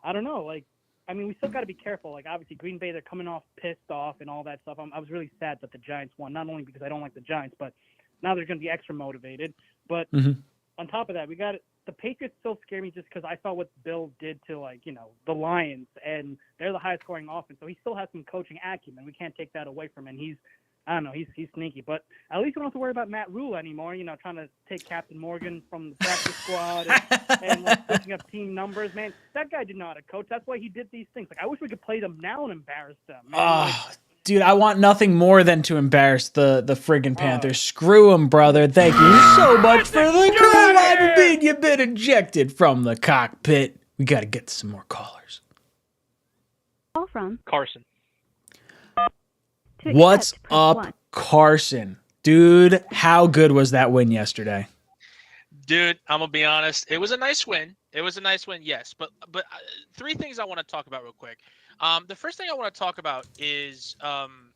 I don't know, like, I mean, we still got to be careful. Like, obviously, Green Bay, they're coming off pissed off and all that stuff. I was really sad that the Giants won, not only because I don't like the Giants, but now they're going to be extra motivated. But on top of that, the Patriots still scare me just because I saw what Bill did to, like, you know, the Lions, and they're the highest scoring offense. So he still has some coaching acumen. We can't take that away from him. I don't know, he's sneaky. But at least we don't have to worry about Matt Rule anymore, you know, trying to take Captain Morgan from the practice squad and like, switching up team numbers. Man, that guy did not know how to coach. That's why he did these things. Like, I wish we could play them now and embarrass them. Dude, I want nothing more than to embarrass the friggin' Panthers. Screw them, brother. Thank you so much for the call. I mean, you've been ejected from the cockpit. We got to get some more callers. Call from Carson. What's up, Carson? Dude, how good was that win yesterday? Dude, I'm going to be honest. It was a nice win. Yes. But 3 things I want to talk about real quick. The first thing I want to talk about is on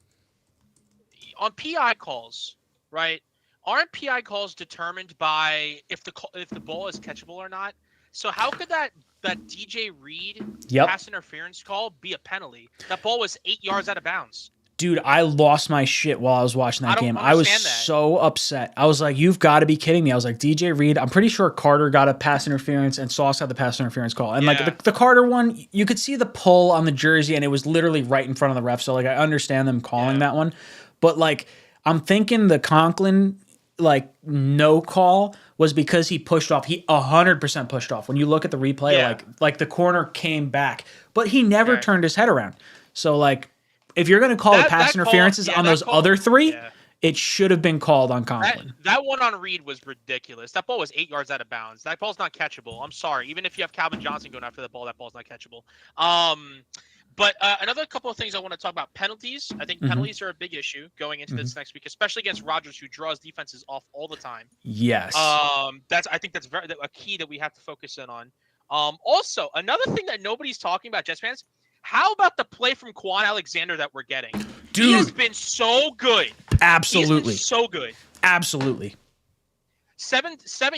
PI calls, right? Aren't PI calls determined by if the ball is catchable or not? So how could that DJ Reed pass interference call be a penalty? That ball was 8 yards out of bounds. Dude, I lost my shit while I was watching that game. I was so upset. I was like, you've got to be kidding me. I was like, DJ Reed, I'm pretty sure Carter got a pass interference and Sauce had the pass interference call. And like the Carter one, you could see the pull on the jersey and it was literally right in front of the ref. So like I understand them calling that one. But like I'm thinking the Conklin like no call was because he pushed off. He 100% pushed off. When you look at the replay, like the corner came back, but he never turned his head around. So like if you're going to call the pass interferences on those other 3, it should have been called on Conklin. That one on Reed was ridiculous. That ball was 8 yards out of bounds. That ball's not catchable. I'm sorry. Even if you have Calvin Johnson going after the ball, that ball's not catchable. But another couple of things I want to talk about. Penalties. I think penalties are a big issue going into this next week, especially against Rodgers, who draws defenses off all the time. Yes. I think that's a key that we have to focus in on. Also, another thing that nobody's talking about, Jets fans, how about the play from Quan Alexander that we're getting? Dude, he has been so good. Absolutely. So good. Absolutely. He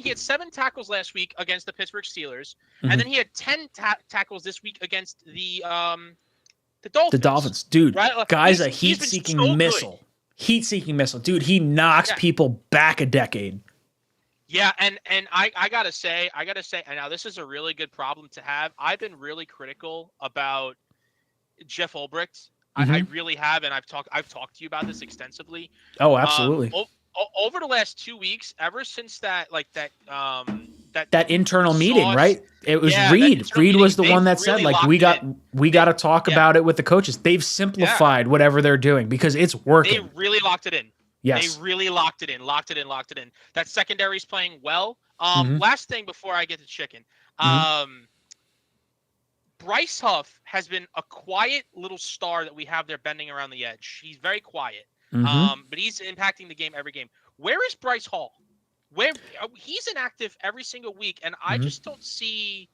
had 7 tackles last week against the Pittsburgh Steelers, and then he had 10 tackles this week against the Dolphins. The Dolphins. Dude, right? Guy's a heat-seeking missile. Good. Heat-seeking missile. Dude, he knocks people back a decade. Yeah, and I gotta say, and now this is a really good problem to have. I've been really critical about Jeff Ulbricht. I really have, and I've talked to you about this extensively. Oh, absolutely. Over the last 2 weeks, ever since that internal meeting, right? It was Reed. Reed was the one that said, like, we got to talk about it with the coaches. They've simplified whatever they're doing because it's working. They really locked it in. Yes. They really locked it in. That secondary's playing well. Last thing before I get to chicken. Bryce Huff has been a quiet little star that we have there bending around the edge. He's very quiet. But he's impacting the game every game. Where is Breece Hall? He's inactive every single week, and I just don't see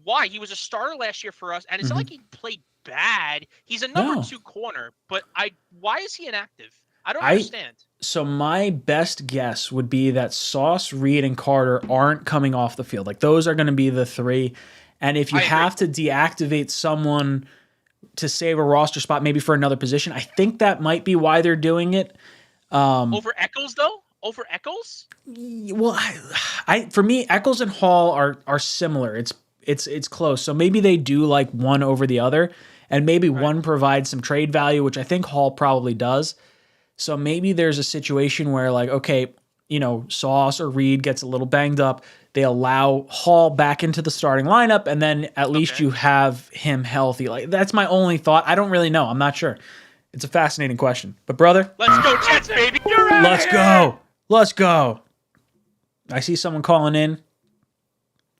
why. He was a starter last year for us, and it's not like he played bad. He's a number 2 corner, but why is he inactive? I don't understand. So my best guess would be that Sauce, Reed, and Carter aren't coming off the field. Like those are going to be the three. And if you have to deactivate someone to save a roster spot, maybe for another position, I think that might be why they're doing it. Over Eccles though? Over Eccles? Well, I for me, Eccles and Hall are similar. It's close. So maybe they do like one over the other, and maybe one provides some trade value, which I think Hall probably does. So maybe there's a situation where like, okay, Sauce or Reed gets a little banged up. They allow Hall back into the starting lineup, and then at least you have him healthy. Like that's my only thought. I don't really know. I'm not sure. It's a fascinating question. But brother, let's go Jets, baby. Let's go. Let's go. I see someone calling in,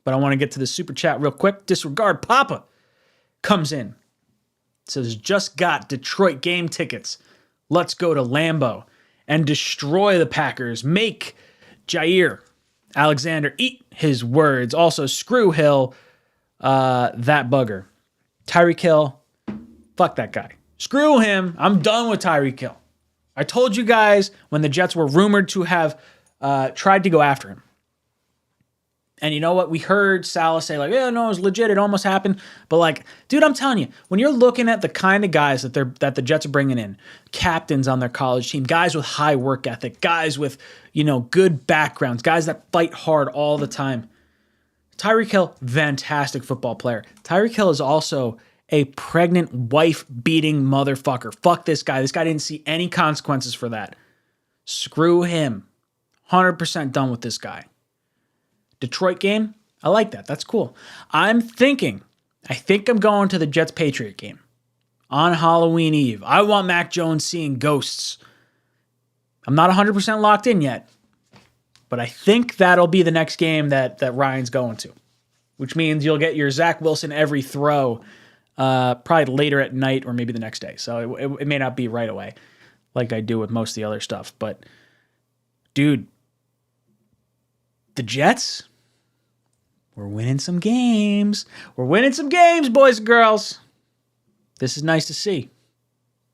but I want to get to the super chat real quick. Disregard Papa comes in. Says, just got Detroit game tickets. Let's go to Lambeau and destroy the Packers. Make Jair Alexander eat his words. Also, screw Hill, that bugger. Tyreek Hill, fuck that guy. Screw him. I'm done with Tyreek Hill. I told you guys when the Jets were rumored to have tried to go after him. And you know what? We heard Salah say like, yeah, no, it was legit. It almost happened. But like, dude, I'm telling you, when you're looking at the kind of guys that the Jets are bringing in, captains on their college team, guys with high work ethic, guys with, good backgrounds, guys that fight hard all the time. Tyreek Hill, fantastic football player. Tyreek Hill is also a pregnant wife-beating motherfucker. Fuck this guy. This guy didn't see any consequences for that. Screw him. 100% done with this guy. Detroit game, I like that. That's cool. I think I'm going to the Jets-Patriot game on Halloween Eve. I want Mac Jones seeing ghosts. I'm not 100% locked in yet, but I think that'll be the next game that Ryan's going to, which means you'll get your Zach Wilson every throw probably later at night or maybe the next day. So it may not be right away like I do with most of the other stuff. But, dude, the Jets, we're winning some games. We're winning some games, boys and girls. This is nice to see.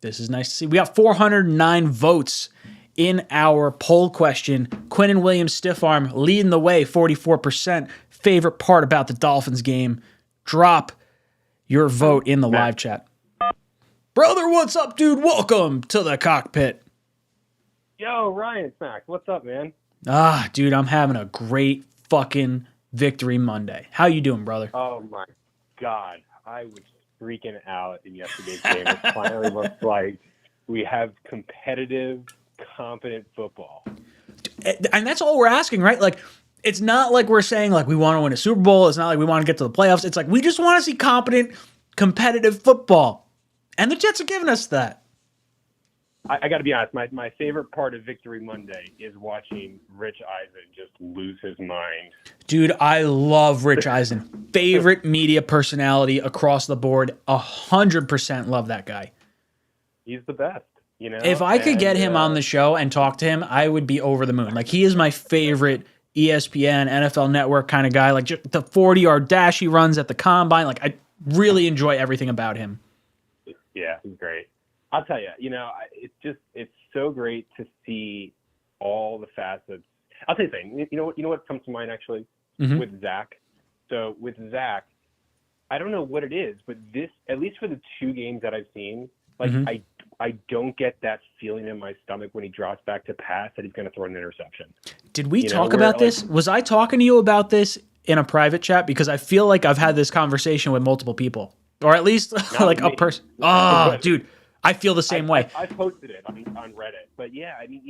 We got 409 votes in our poll question. Quinnen Williams stiff arm leading the way, 44%. Favorite part about the Dolphins game? Drop your vote in the live chat. Brother, what's up, dude? Welcome to the cockpit. Yo, Ryan Smack, what's up, man? Dude, I'm having a great fucking Victory Monday. How you doing, brother? Oh, my God. I was freaking out in yesterday's game. It finally looks like we have competitive, competent football. And that's all we're asking, right? Like, it's not like we're saying, like, we want to win a Super Bowl. It's not like we want to get to the playoffs. It's like we just want to see competent, competitive football. And the Jets are giving us that. I got to be honest. My favorite part of Victory Monday is watching Rich Eisen just lose his mind. Dude, I love Rich Eisen. Favorite media personality across the board. 100% love that guy. He's the best, If I could get him on the show and talk to him, I would be over the moon. Like, he is my favorite ESPN, NFL Network kind of guy. Like, just the 40-yard dash he runs at the combine. Like, I really enjoy everything about him. Yeah, he's great. I'll tell you, it's so great to see all the facets. I'll tell you something. You know what comes to mind actually with Zach. So with Zach, I don't know what it is, but this, at least for the two games that I've seen, like I don't get that feeling in my stomach when he drops back to pass that he's going to throw an interception. Did we talk about this? Was I talking to you about this in a private chat? Because I feel like I've had this conversation with multiple people, or at least like a person. Oh, dude. I feel the same way. I posted it on Reddit, but yeah, I mean,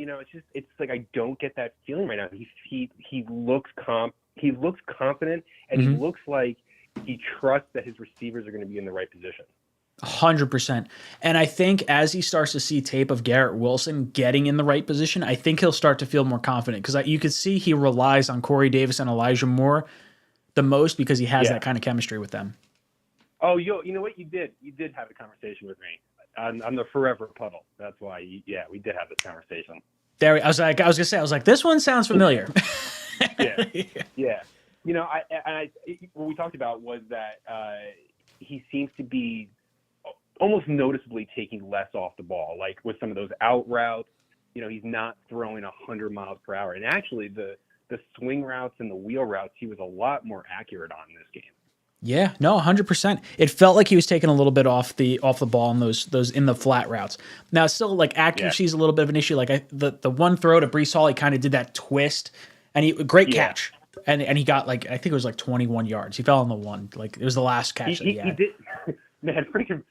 it's like I don't get that feeling right now. He looks confident, and he looks like he trusts that his receivers are going to be in the right position. 100%. And I think as he starts to see tape of Garrett Wilson getting in the right position, I think he'll start to feel more confident because you could see he relies on Corey Davis and Elijah Moore the most because he has that kind of chemistry with them. Oh, you know what? You did have a conversation with me. On the forever puddle. That's why, we did have this conversation. There, I was gonna say, this one sounds familiar. Yeah. What we talked about was that he seems to be almost noticeably taking less off the ball, like with some of those out routes, he's not throwing 100 miles per hour. And actually, the swing routes and the wheel routes, he was a lot more accurate on this game. Yeah, no, 100%. It felt like he was taking a little bit off the ball in those in the flat routes. Now, still, like, accuracy is a little bit of an issue. Like, the one throw to Breece Hall, he kind of did that twist, and great catch. And he got, like, I think it was like 21 yards. He fell on the one. Like, it was the last catch that he had. He did. Man, freaking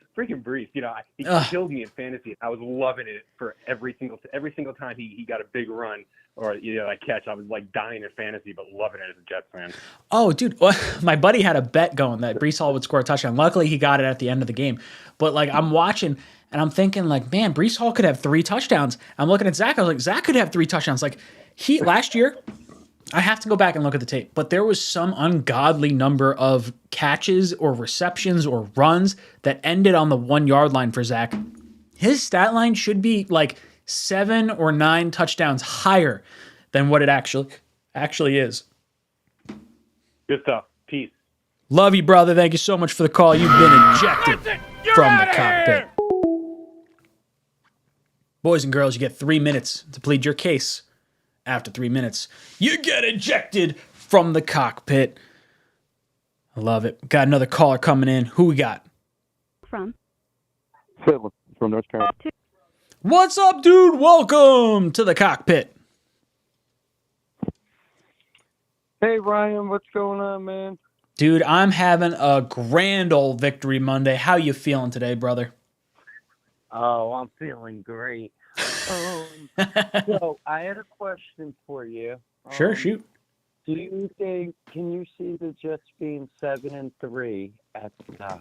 Breece. He killed me in fantasy. I was loving it for every single time he got a big run or a catch. I was like dying in fantasy, but loving it as a Jets fan. Oh, dude, my buddy had a bet going that Breece Hall would score a touchdown. Luckily, he got it at the end of the game. But like, I'm watching and I'm thinking, like, man, Breece Hall could have 3 touchdowns. I'm looking at Zach. I was like, Zach could have 3 touchdowns. Like, last year, I have to go back and look at the tape, but there was some ungodly number of catches or receptions or runs that ended on the 1 yard line for Zach. His stat line should be like 7 or 9 touchdowns higher than what it actually is. Good stuff. Peace. Love you, brother. Thank you so much for the call. You've been ejected from the cockpit. Boys and girls, you get 3 minutes to plead your case. After 3 minutes, you get ejected from the cockpit. I love it. Got another caller coming in. Who we got? From Philip from North Carolina. What's up, dude? Welcome to the cockpit. Hey, Ryan. What's going on, man? Dude, I'm having a grand old victory Monday. How you feeling today, brother? Oh, I'm feeling great. So I had a question for you. Sure, shoot. Do you think, can you see the Jets being 7-3 at the bye?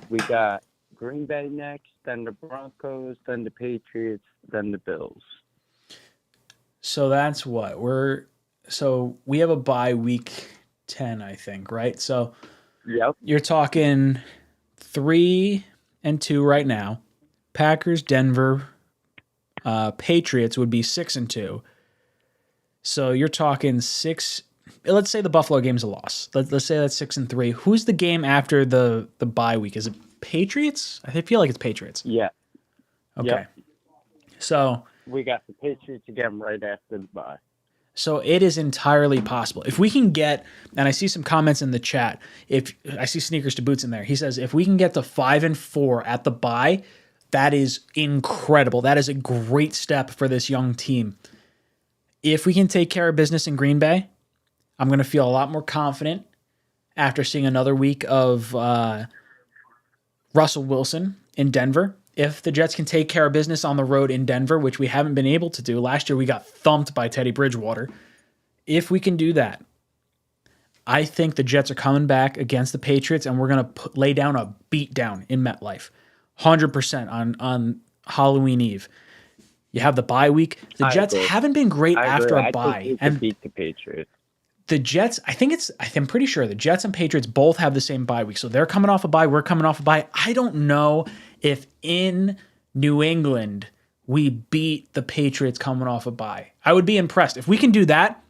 We got Green Bay next, then the Broncos, then the Patriots, then the Bills. So that's what we have a bye week 10, I think, right? So yep. You're talking 3-2 right now. Packers, Denver, Patriots would be 6-2. So you're talking 6. Let's say the Buffalo game's a loss. Let's say that's 6-3. Who's the game after the bye week? Is it Patriots? I feel like it's Patriots. Yeah. Okay. Yep. So we got the Patriots again right after the bye. So it is entirely possible. If we can get, and I see some comments in the chat, if I see Sneakers to Boots in there, he says, if we can get to 5-4 at the bye, that is incredible. That is a great step for this young team. If we can take care of business in Green Bay, I'm going to feel a lot more confident after seeing another week of Russell Wilson in Denver. If the Jets can take care of business on the road in Denver, which we haven't been able to do. Last year we got thumped by Teddy Bridgewater. If we can do that, I think the Jets are coming back against the Patriots and we're going to lay down a beatdown in MetLife. 100% on Halloween Eve. You have the bye week. The Jets haven't been great after a bye. And beat the Patriots. The Jets, I'm pretty sure the Jets and Patriots both have the same bye week. So they're coming off a bye. We're coming off a bye. I don't know if in New England we beat the Patriots coming off a bye. I would be impressed. If we can do that,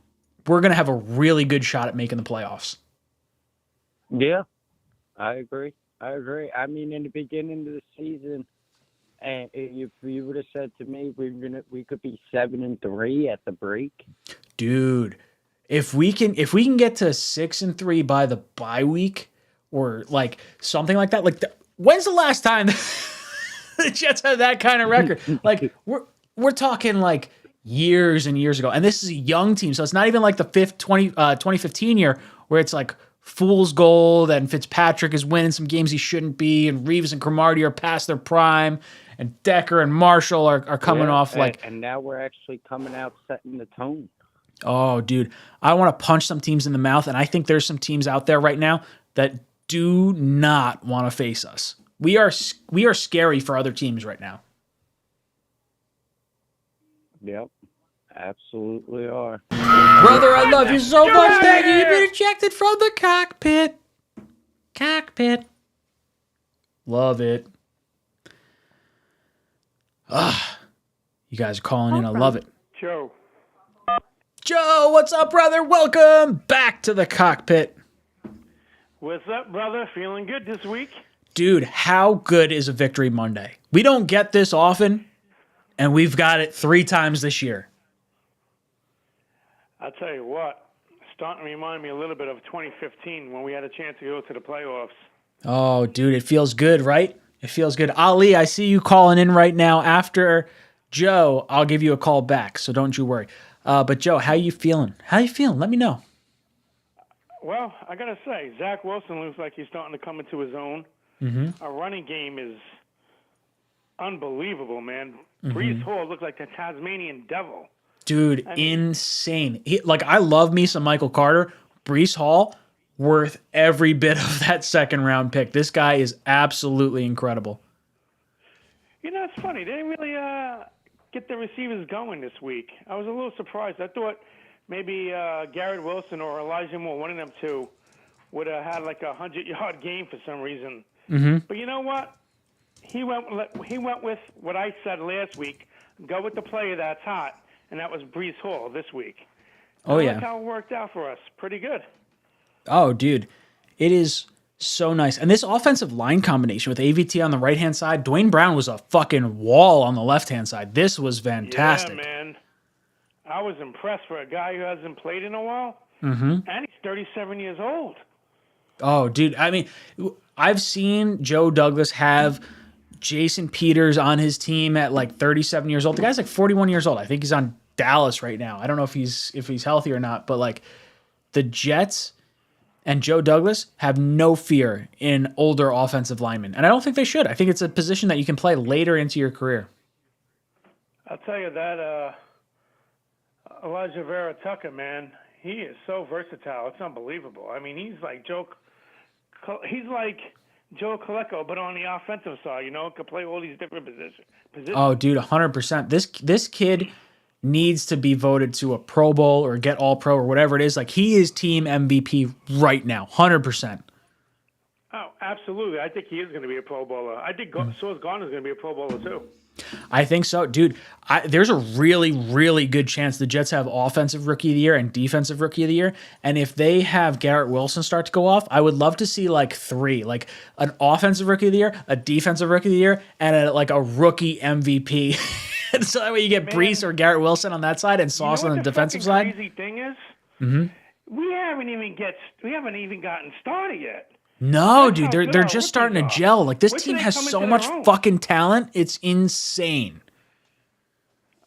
we're going to have a really good shot at making the playoffs. Yeah, I agree. I mean, in the beginning of the season, and if you would have said to me we could be 7-3 at the break, dude, if we can get to 6-3 by the bye week or like something like that, when's the last time the Jets had that kind of record? Like we're talking like years and years ago, and this is a young team, so it's not even like the 2015 year where it's like fool's gold and Fitzpatrick is winning some games he shouldn't be, and Reeves and Cromartie are past their prime, and Decker and Marshall are coming off like. And now we're actually coming out setting the tone. Oh, dude, I want to punch some teams in the mouth, and I think there's some teams out there right now that do not want to face us. We are scary for other teams right now. Yep, absolutely are. Brother, I love you so much. Thank you. You've been ejected from the cockpit. Cockpit. Love it. You guys are calling in. I love it. Joe, what's up, brother? Welcome back to the cockpit. What's up, brother? Feeling good this week? Dude, how good is a Victory Monday? We don't get this often, and we've got it 3 times this year. I'll tell you what, starting to remind me a little bit of 2015 when we had a chance to go to the playoffs. Oh, dude, it feels good, right? It feels good. Ali, I see you calling in right now. After Joe, I'll give you a call back, so don't you worry. But Joe, how you feeling? How you feeling? Let me know. Well, I got to say, Zach Wilson looks like he's starting to come into his own. Mm-hmm. Our running game is unbelievable, man. Mm-hmm. Breece Hall looks like the Tasmanian devil. Dude, insane. I love me some Michael Carter. Breece Hall, worth every bit of that second-round pick. This guy is absolutely incredible. You know, it's funny. They didn't really get the receivers going this week. I was a little surprised. I thought maybe Garrett Wilson or Elijah Moore, one of them two, would have had like a 100-yard game for some reason. Mm-hmm. But you know what? He went with what I said last week. Go with the player that's hot, and that was Breece Hall this week. Oh, yeah. Look how it worked out for us. Pretty good. Oh, dude. It is so nice. And this offensive line combination with AVT on the right-hand side, Dwayne Brown was a fucking wall on the left-hand side. This was fantastic. Yeah, man. I was impressed for a guy who hasn't played in a while. Mm-hmm. And he's 37 years old. Oh, dude. I mean, I've seen Joe Douglas have Jason Peters on his team at like 37 years old. The guy's like 41 years old. I think he's on Dallas right now. I don't know if he's healthy or not, but like the Jets and Joe Douglas have no fear in older offensive linemen. And I don't think they should. I think it's a position that you can play later into your career. I'll tell you that Elijah Vera Tucker, man, he is so versatile. It's unbelievable. I mean, he's like Joe Colecco, but on the offensive side, you know, could play all these different positions. Oh, dude, 100%. This kid needs to be voted to a Pro Bowl or get All Pro or whatever it is. Like, he is team MVP right now, 100%. Oh, absolutely. I think he is going to be a Pro Bowler. I think Sauce Gardner's going to be a Pro Bowler too. I think so. Dude, there's a really, really good chance the Jets have Offensive Rookie of the Year and Defensive Rookie of the Year. And if they have Garrett Wilson start to go off, I would love to see like 3. Like an Offensive Rookie of the Year, a Defensive Rookie of the Year, and a Rookie MVP. So that way you get Breece or Garrett Wilson on that side and Sauce on the defensive side. The crazy thing is, we haven't even gotten started yet. No, dude, they're just starting to gel. Like, this team has so much fucking talent. It's insane.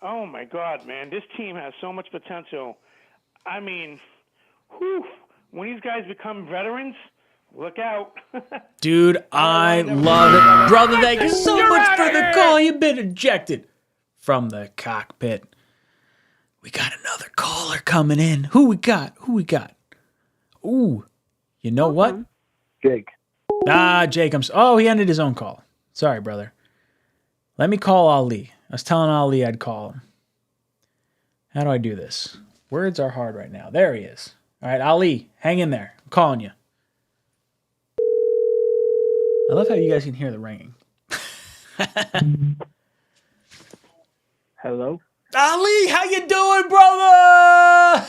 Oh my God, man, this team has so much potential. I mean, whew, when these guys become veterans, look out. Dude, I love it. Brother, thank you so much for the call. You've been ejected from the cockpit. We got another caller coming in. Who we got? Ooh, you know what? Jake. Jake. He ended his own call. Sorry, brother. Let me call Ali. I was telling Ali I'd call him. How do I do this? Words are hard right now. There he is. All right, Ali, hang in there. I'm calling you. I love how you guys can hear the ringing. Hello? Ali, how you doing, brother?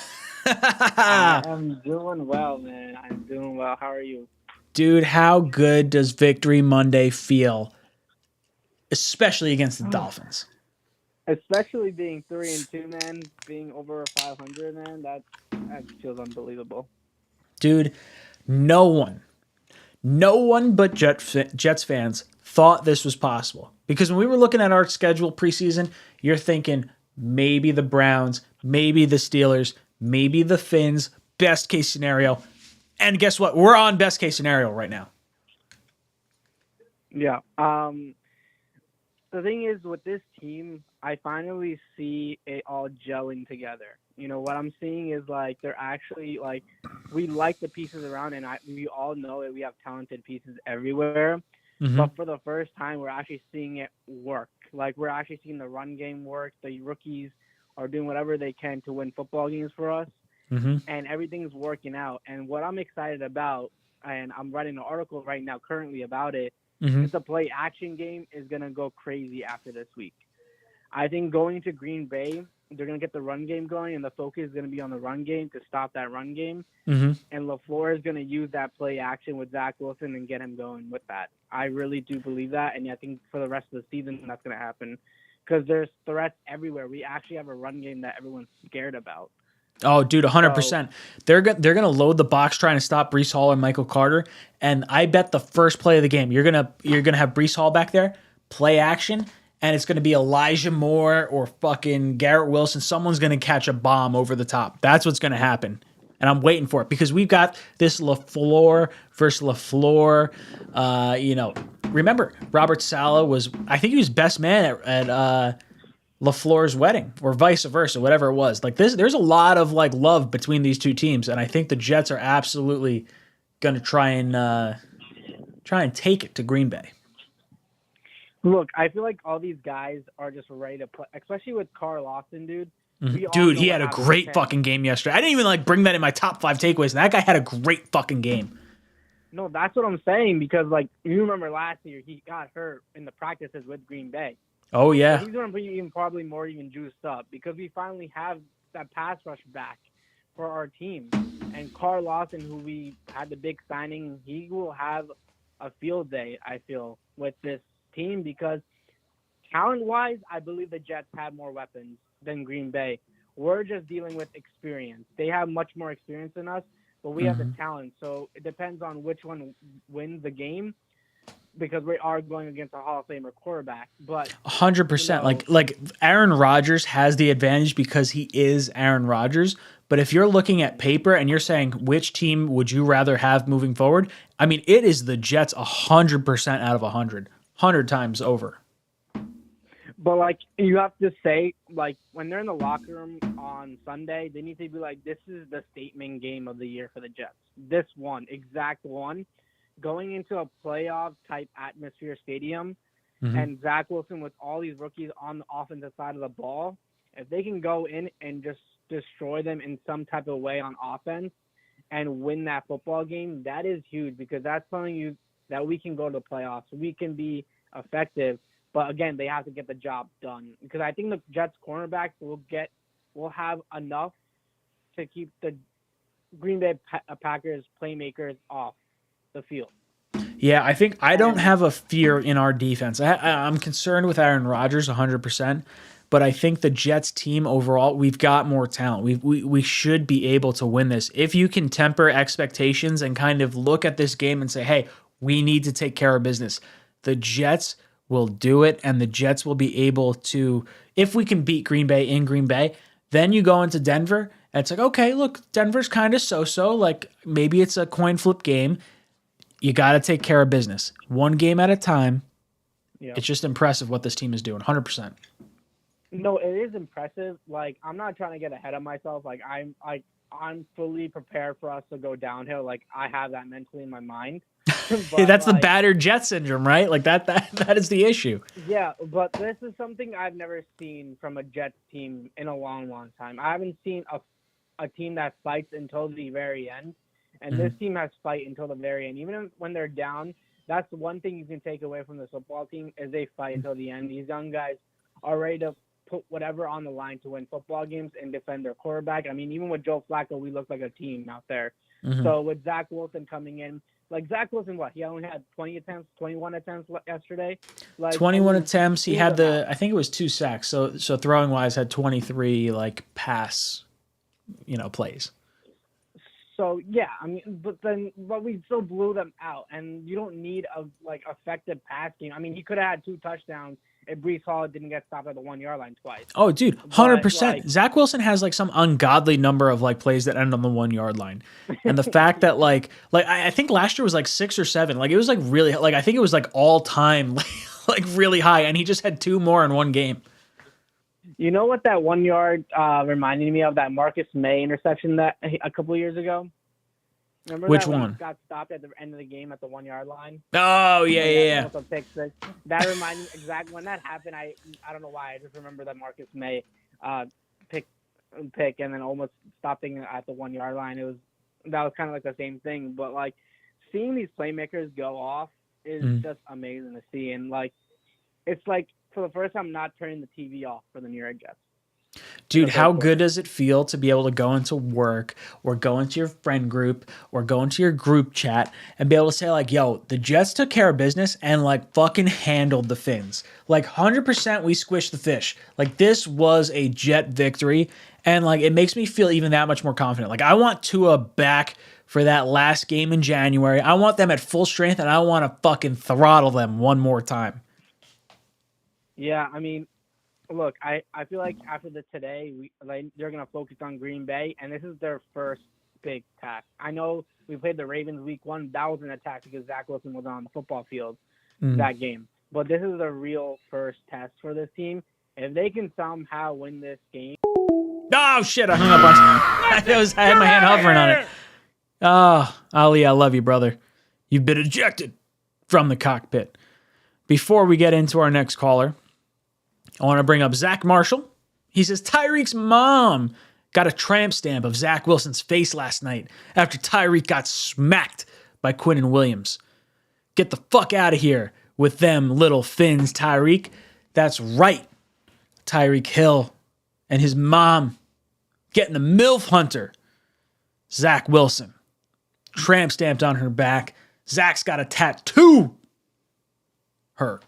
I'm doing well, man. I'm doing well. How are you? Dude, how good does Victory Monday feel? Especially against the Dolphins. Especially being 3-2, man. Being over 500, man. That feels unbelievable. Dude, no one but Jets fans thought this was possible. Because when we were looking at our schedule preseason, you're thinking maybe the Browns, maybe the Steelers, maybe the Finns, best case scenario. And guess what? We're on best case scenario right now. Yeah. The thing is, with this team, I finally see it all gelling together. You know, what I'm seeing is, like, they're actually, like, we like the pieces around, and we all know that we have talented pieces everywhere. Mm-hmm. But for the first time, we're actually seeing it work. Like, we're actually seeing the run game work. The rookies are doing whatever they can to win football games for us. Mm-hmm. And everything's working out. And what I'm excited about, and I'm writing an article right now currently about it, is the play action game is going to go crazy after this week. I think going to Green Bay, they're going to get the run game going, and the focus is going to be on the run game to stop that run game. Mm-hmm. And LaFleur is going to use that play action with Zach Wilson and get him going with that. I really do believe that, and I think for the rest of the season that's going to happen. because there's threats everywhere. We actually have a run game that everyone's scared about. Oh, dude, 100%. They're gonna load the box trying to stop Breece Hall and Michael Carter, and I bet the first play of the game you're gonna have Breece Hall back there, play action, and it's gonna be Elijah Moore or fucking Garrett Wilson. Someone's gonna catch a bomb over the top. That's what's gonna happen, and I'm waiting for it because we've got this LaFleur versus LaFleur. Remember Robert Saleh I think he was best man at LaFleur's wedding, or vice versa, whatever it was. Like this, there's a lot of like love between these two teams, and I think the Jets are absolutely going to try and take it to Green Bay. Look, I feel like all these guys are just ready to play, especially with Carl Lawson, dude. Dude, he had a great fucking game yesterday. I didn't even like bring that in my top 5 takeaways, and that guy had a great fucking game. No, that's what I'm saying, because like you remember last year he got hurt in the practices with Green Bay. Oh yeah, so he's going to be even probably more even juiced up because we finally have that pass rush back for our team. And Carl Lawson, who we had the big signing, he will have a field day, I feel, with this team because talent-wise, I believe the Jets have more weapons than Green Bay. We're just dealing with experience. They have much more experience than us, but we have the talent. So it depends on which one wins the game, because we are going against a Hall of Famer quarterback. But 100%. Like Aaron Rodgers has the advantage because he is Aaron Rodgers. But if you're looking at paper and you're saying which team would you rather have moving forward, I mean, it is the Jets 100% out of 100 times over. But like you have to say, like when they're in the locker room on Sunday, they need to be like, this is the statement game of the year for the Jets. This one, exact one. Going into a playoff type atmosphere stadium, and Zach Wilson with all these rookies on the offensive side of the ball, if they can go in and just destroy them in some type of way on offense and win that football game, that is huge, because that's telling you that we can go to the playoffs. We can be effective, but again, they have to get the job done, because I think the Jets cornerbacks will have enough to keep the Green Bay Packers playmakers off the field. Yeah, I think I don't have a fear in our defense. I'm concerned with Aaron Rodgers 100%, but I think the Jets team overall, we've got more talent. We should be able to win this. If you can temper expectations and kind of look at this game and say, hey, we need to take care of business, the Jets will do it, and the Jets will be able to, if we can beat Green Bay in Green Bay, then you go into Denver, and it's like, okay, look, Denver's kind of so-so, like maybe it's a coin flip game. You got to take care of business. One game at a time. Yeah. It's just impressive what this team is doing, 100%. No, it is impressive. Like, I'm not trying to get ahead of myself. Like, I'm fully prepared for us to go downhill. Like, I have that mentally in my mind. But that's the battered Jet syndrome, right? Like that is the issue. Yeah, but this is something I've never seen from a Jets team in a long, long time. I haven't seen a team that fights until the very end. And this team has fight until the very end. Even when they're down, that's the one thing you can take away from this football team is they fight until the end. These young guys are ready to put whatever on the line to win football games and defend their quarterback. I mean, even with Joe Flacco, we look like a team out there. So with Zach Wilson coming in, like Zach Wilson, he only had 21 attempts yesterday. Like 21 attempts. He had I think it was 2 sacks. So throwing wise had 23 like pass, plays. So yeah, I mean, but we still blew them out, and you don't need a effective pass game. I mean, he could have had 2 touchdowns if Breece Hall didn't get stopped at the 1-yard line twice. Oh, dude, 100%. Zach Wilson has like some ungodly number of like plays that end on the 1-yard line, and the fact that like I think last year was like 6 or 7. Like it was like really like I think it was like all time like really high, and he just had 2 more in one game. You know what that 1 yard reminded me of? That Marcus May interception that a couple of years ago. Remember which that one? He got stopped at the end of the game at the 1-yard line. Oh yeah. That reminded me exactly when that happened. I don't know why. I just remember that Marcus May pick and then almost stopping at the 1-yard line. That was kind of like the same thing. But like seeing these playmakers go off is just amazing to see, and like it's like for the first time, I'm not turning the TV off for the New York Jets. Dude, how good does it feel to be able to go into work or go into your friend group or go into your group chat and be able to say like, yo, the Jets took care of business and like fucking handled the Fins. Like 100% we squished the fish. Like this was a Jet victory and like it makes me feel even that much more confident. Like I want Tua back for that last game in January. I want them at full strength and I want to fucking throttle them one more time. Yeah, I mean, look, I feel like after today, they're gonna focus on Green Bay, and this is their first big task. I know we played the Ravens week 1. That was an attack because Zach Wilson was on the football field that game. But this is the real first test for this team. If they can somehow win this game. Oh shit! I hung up on. I had my hand hovering on it. Oh, Ali, I love you, brother. You've been ejected from the cockpit. Before we get into our next caller, I want to bring up Zach Marshall. He says Tyreek's mom got a tramp stamp of Zach Wilson's face last night after Tyreek got smacked by Quinnen Williams. Get the fuck out of here with them little fins, Tyreek. That's right. Tyreek Hill and his mom getting the MILF hunter, Zach Wilson. Tramp stamped on her back. Zach's got a tattoo. Her.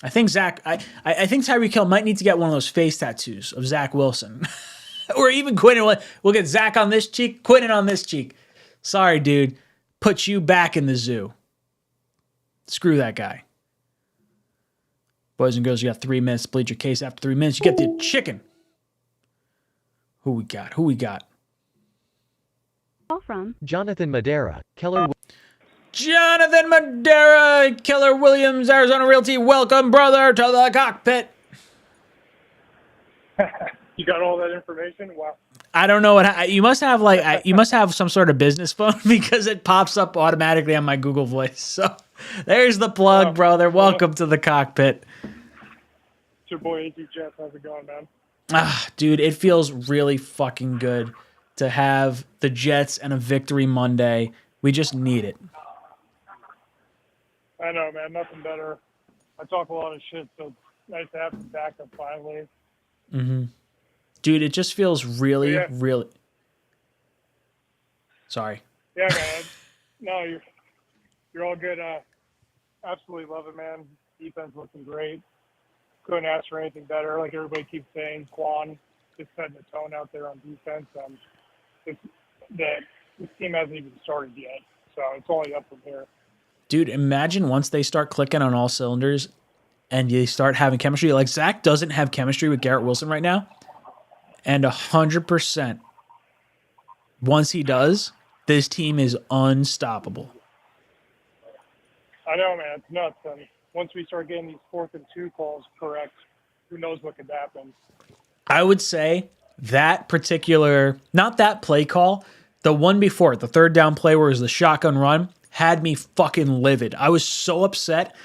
I think I think Tyreek Hill might need to get one of those face tattoos of Zach Wilson. Or even Quinnen. We'll get Zach on this cheek, Quinnen on this cheek. Sorry, dude. Put you back in the zoo. Screw that guy. Boys and girls, you got 3 minutes to plead your case. After 3 minutes, you get the chicken. Who we got? Call from Jonathan Madera, Keller. Jonathan Madera, Keller Williams, Arizona Realty. Welcome, brother, to the cockpit. You got all that information? Wow. I don't know what you must have. You must have some sort of business phone because it pops up automatically on my Google Voice. So there's the plug, brother. Welcome to the cockpit. It's your boy AT Jets. How's it going, man? Dude, it feels really fucking good to have the Jets and a victory Monday. We just need it. I know, man. Nothing better. I talk a lot of shit, so it's nice to have some backup finally. Mm-hmm. Dude, it just feels really, really. Sorry. Yeah, man. No, you're all good. Absolutely love it, man. Defense looking great. Couldn't ask for anything better. Like everybody keeps saying, Quan just setting the tone out there on defense. This team hasn't even started yet, so it's only up from here. Dude, imagine once they start clicking on all cylinders and you start having chemistry. Like Zach doesn't have chemistry with Garrett Wilson right now. And 100%, once he does, this team is unstoppable. I know, man. It's nuts. And once we start getting these 4th and 2 calls correct, who knows what could happen. I would say that particular, not that play call, the one before it, the 3rd down play where it was the shotgun run, had me fucking livid. I was so upset.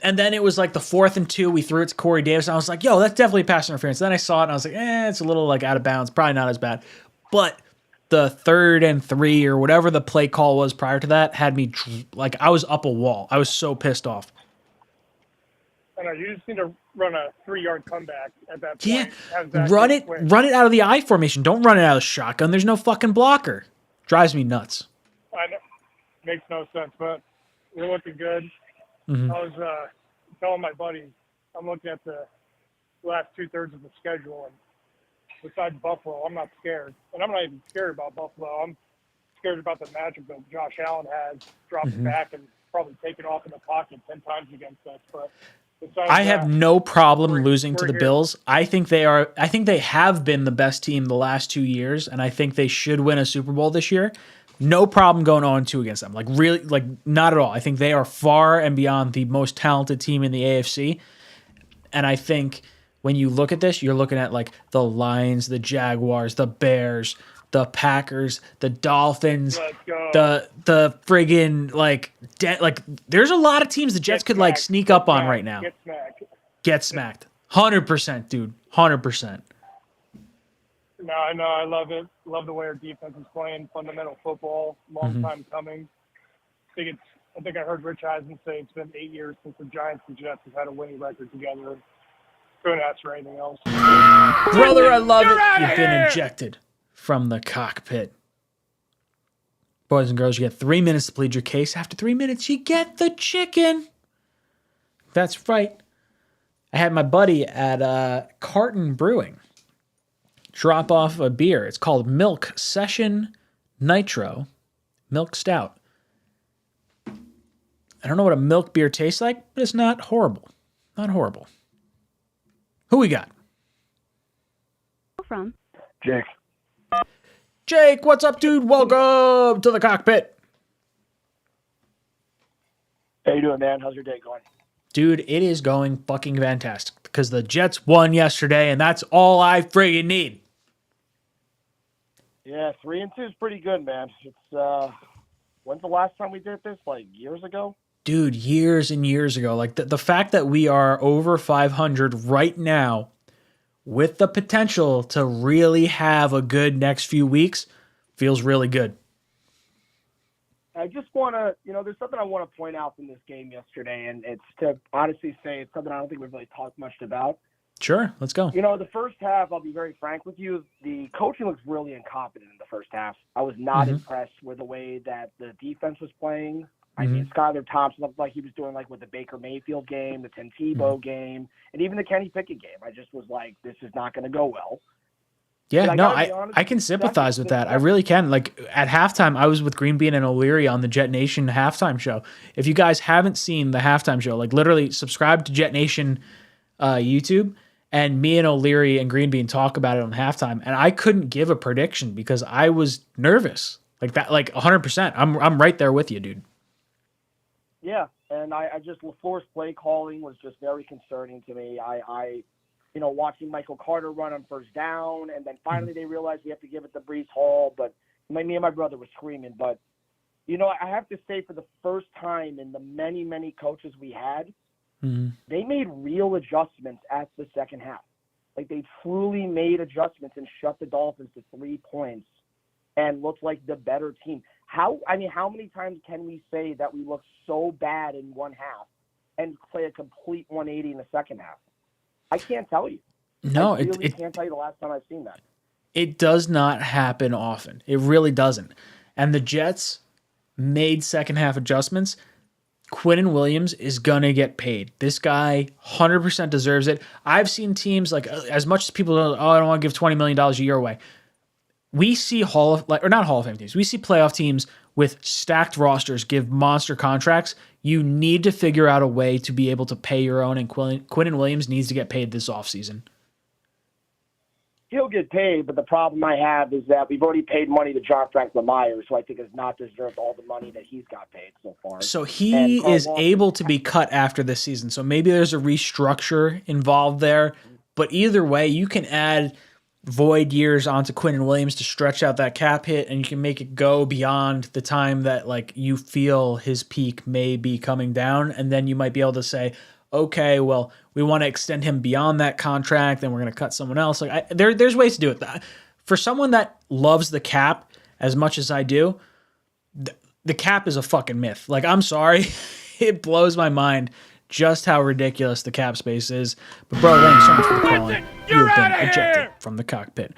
And then it was like the 4th and 2, we threw it to Corey Davis. And I was like, yo, that's definitely pass interference. Then I saw it and I was like, it's a little like out of bounds. Probably not as bad. But the 3rd and 3 or whatever the play call was prior to that had me like I was up a wall. I was so pissed off. I know, you just need to run a 3-yard comeback at that point. Yeah, run it out of the I formation. Don't run it out of the shotgun. There's no fucking blocker. Drives me nuts. I know. Makes no sense, but we're looking good. Mm-hmm. I was telling my buddies, I'm looking at the last 2/3 of the schedule, and besides Buffalo, I'm not scared. And I'm not even scared about Buffalo. I'm scared about the matchup that Josh Allen has, dropping back and probably taking off in the pocket 10 times against us. But I have no problem losing to the Bills. I think they have been the best team the last 2 years, and I think they should win a Super Bowl this year. No problem going 0-2 against them. Like really, like not at all. I think they are far and beyond the most talented team in the AFC. And I think when you look at this, you're looking at like the Lions, the Jaguars, the Bears, the Packers, the Dolphins, the friggin' like there's a lot of teams the Jets could like sneak up on right now. Get smacked. 100%, dude. 100%. No, I know. I love it. Love the way our defense is playing fundamental football. Long time coming. I think I heard Rich Eisen say it's been 8 years since the Giants and Jets have had a winning record together. Couldn't ask for anything else. Brother, I love You're it. outta You've been here! ejected from the cockpit. Boys and girls, you get 3 minutes to plead your case. After 3 minutes, you get the chicken. That's right. I had my buddy at Carton Brewing drop off a beer. It's called Milk Session Nitro Milk Stout. I don't know what a milk beer tastes like, but it's not horrible. Not horrible. Who we got? From Jake. Jake, what's up, dude? Welcome to the cockpit. How you doing, man? How's your day going? Dude, it is going fucking fantastic because the Jets won yesterday, and that's all I friggin' need. Yeah, 3-2 is pretty good, man. It's when's the last time we did this? Like years ago? Dude, years and years ago. Like the fact that we are over 500 right now with the potential to really have a good next few weeks feels really good. I just want to, there's something I want to point out from this game yesterday, and it's to honestly say it's something I don't think we've really talked much about. Sure, let's go. The first half, I'll be very frank with you, the coaching looks really incompetent in the first half. I was not impressed with the way that the defense was playing. I mean, Skylar Thompson looked like he was doing like with the Baker Mayfield game, the Tim Tebow game, and even the Kenny Pickett game. I just was like, this is not going to go well. Yeah, no, I can sympathize with that. I really can. Like at halftime, I was with Green Bean and O'Leary on the Jet Nation halftime show. If you guys haven't seen the halftime show, like literally subscribe to Jet Nation YouTube, and me and O'Leary and Green Bean talk about it on halftime. And I couldn't give a prediction because I was nervous. Like that, like 100%. I'm right there with you, dude. Yeah, and I just LaFleur's play calling was just very concerning to me. I watching Michael Carter run on first down, and then finally they realized we have to give it to Breece Hall. But me and my brother were screaming. But I have to say, for the first time in the many, many coaches we had, they made real adjustments at the second half. Like they truly made adjustments and shut the Dolphins to 3 points and looked like the better team. How many times can we say that we look so bad in one half and play a complete 180 in the second half? I can't tell you. No, I really can't tell you the last time I've seen that. It does not happen often. It really doesn't. And the Jets made second half adjustments. Quinnen Williams is going to get paid. This guy 100% deserves it. I've seen teams like, as much as people go, I don't want to give $20 million a year away. We see not Hall of Fame teams. We see playoff teams with stacked rosters give monster contracts. You need to figure out a way to be able to pay your own, and Quinnen Williams needs to get paid this offseason. He'll get paid, but the problem I have is that we've already paid money to John Franklin Myers, who I think has not deserved all the money that he's got paid so far. So he is able to be cut after this season. So maybe there's a restructure involved there. But either way, you can add void years onto Quinnen Williams to stretch out that cap hit, and you can make it go beyond the time that like you feel his peak may be coming down, and then you might be able to say, okay, well, we want to extend him beyond that contract, then we're going to cut someone else. Like there's ways to do it. For someone that loves the cap as much as I do, the cap is a fucking myth. Like, I'm sorry, it blows my mind just how ridiculous the cap space is. But bro, thanks so much for the calling. You have been ejected from the cockpit.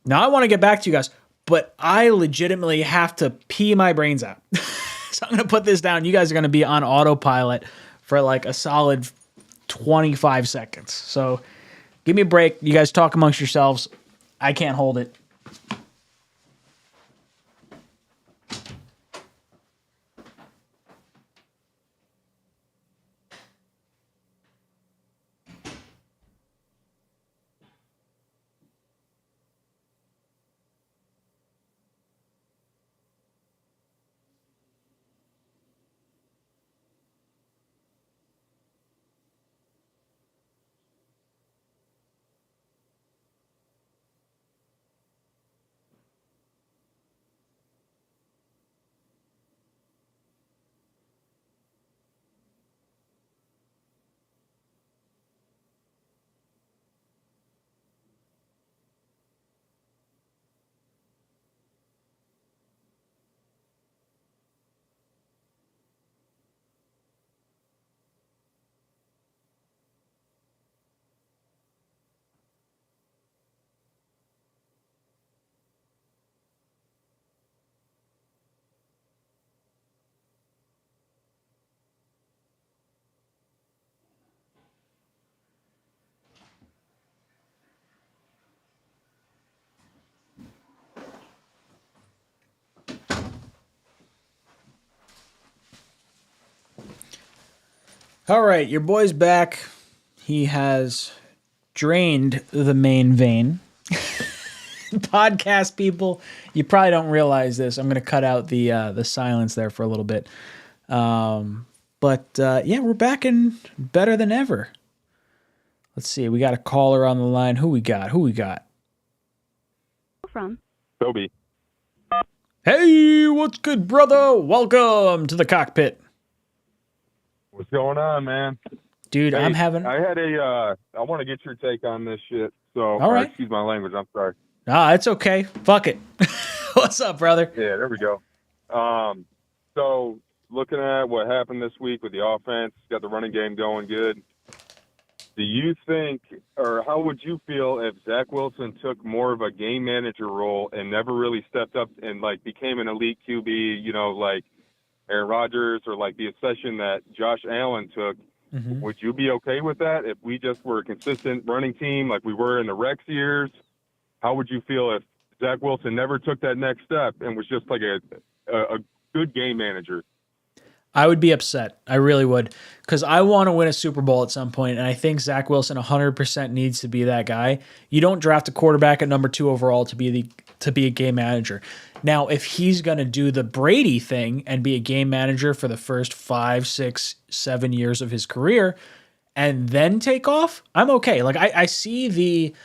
Now I want to get back to you guys, but I legitimately have to pee my brains out. So I'm going to put this down. You guys are going to be on autopilot for like a solid 25 seconds. So give me a break. You guys talk amongst yourselves. I can't hold it. All right, your boy's back. He has drained the main vein. Podcast people, you probably don't realize this. I'm going to cut out the silence there for a little bit. But we're back and better than ever. Let's see. We got a caller on the line. Who we got? From Toby. Hey, what's good, brother? Welcome to the cockpit. What's going on, man? Dude, hey, I'm having... I want to get your take on this shit. So, all right. Excuse my language. I'm sorry. It's okay. Fuck it. What's up, brother? Yeah, there we go. So, looking at what happened this week with the offense, got the running game going good. Do you think, or how would you feel if Zach Wilson took more of a game manager role and never really stepped up and, like, became an elite QB, you know, like Aaron Rodgers or, like, the accession that Josh Allen took? Mm-hmm. Would you be okay with that if we just were a consistent running team like we were in the Rex years? How would you feel if Zach Wilson never took that next step and was just like a good game manager? I would be upset. I really would. Because I want to win a Super Bowl at some point, and I think Zach Wilson 100% needs to be that guy. You don't draft a quarterback at number 2 overall to be a game manager. Now, if he's going to do the Brady thing and be a game manager for the first 5, 6, 7 years of his career and then take off, I'm okay. Like I see the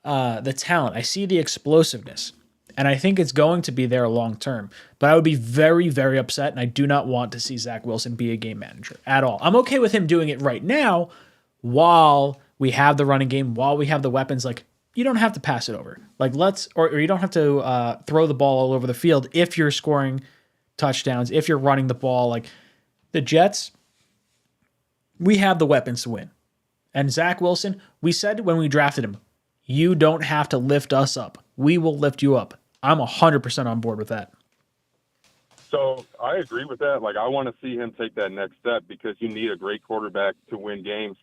talent. I see the explosiveness. And I think it's going to be there long term. But I would be very, very upset, and I do not want to see Zach Wilson be a game manager at all. I'm okay with him doing it right now while we have the running game, while we have the weapons. Like, you don't have to pass it over. Like, or you don't have to throw the ball all over the field if you're scoring touchdowns, if you're running the ball. Like, the Jets, we have the weapons to win. And Zach Wilson, we said when we drafted him, you don't have to lift us up. We will lift you up. I'm 100% on board with that. So I agree with that. Like, I want to see him take that next step because you need a great quarterback to win games.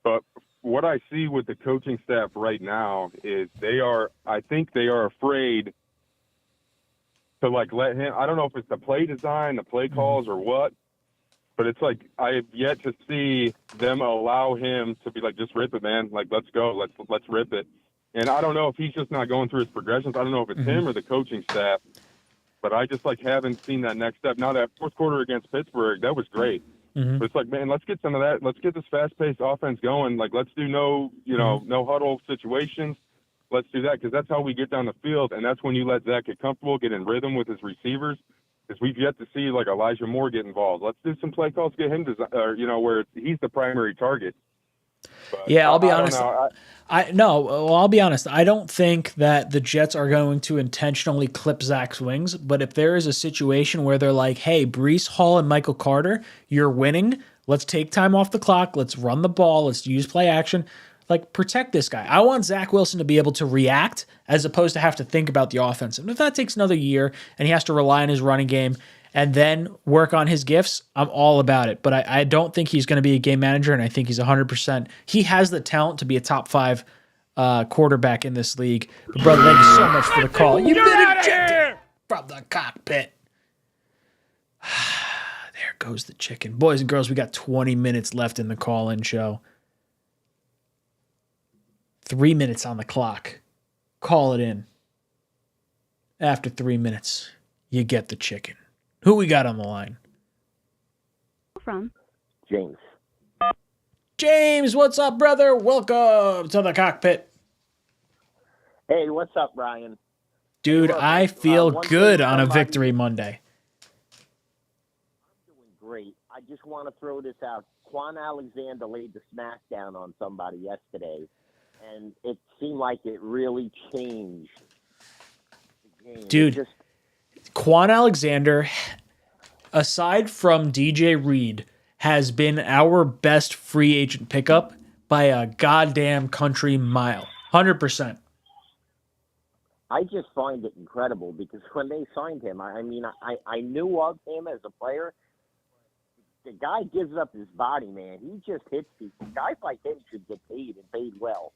But what I see with the coaching staff right now is I think they are afraid to, like, let him. I don't know if it's the play design, the play calls, or what. But it's like I have yet to see them allow him to be like, just rip it, man. Like, let's go. Let's rip it. And I don't know if he's just not going through his progressions. I don't know if it's him or the coaching staff. But I just, like, haven't seen that next step. Now, that fourth quarter against Pittsburgh, that was great. But it's like, man, let's get some of that. Let's get this fast-paced offense going. Like, let's do no huddle situations. Let's do that because that's how we get down the field. And that's when you let Zach get comfortable, get in rhythm with his receivers. Because we've yet to see, like, Elijah Moore get involved. Let's do some play calls, get him where he's the primary target. But yeah, I'll be honest. I'll be honest. I don't think that the Jets are going to intentionally clip Zach's wings. But if there is a situation where they're like, hey, Breece Hall and Michael Carter, you're winning. Let's take time off the clock. Let's run the ball. Let's use play action. Like, protect this guy. I want Zach Wilson to be able to react as opposed to have to think about the offense. And if that takes another year and he has to rely on his running game and then work on his gifts, I'm all about it. But I don't think he's going to be a game manager, and I think he's 100%. He has the talent to be a top 5 quarterback in this league. But, brother, thank you so much for the call. You've been ejected from the cockpit. There goes the chicken. Boys and girls, we got 20 minutes left in the call-in show. 3 minutes on the clock. Call it in. After 3 minutes, you get the chicken. Who we got on the line? From James. James, what's up, brother? Welcome to the cockpit. Hey, what's up, Ryan? Dude, Hey, look, I feel good on a somebody- Victory Monday. I'm doing great. I just want to throw this out. Quan Alexander laid the smackdown on somebody yesterday, and it seemed like it really changed the game. Dude, Quan Alexander, aside from DJ Reed, has been our best free agent pickup by a goddamn country mile. 100%. I just find it incredible because when they signed him, I knew of him as a player. The guy gives up his body, man. He just hits people. Guys like him should get paid and paid well.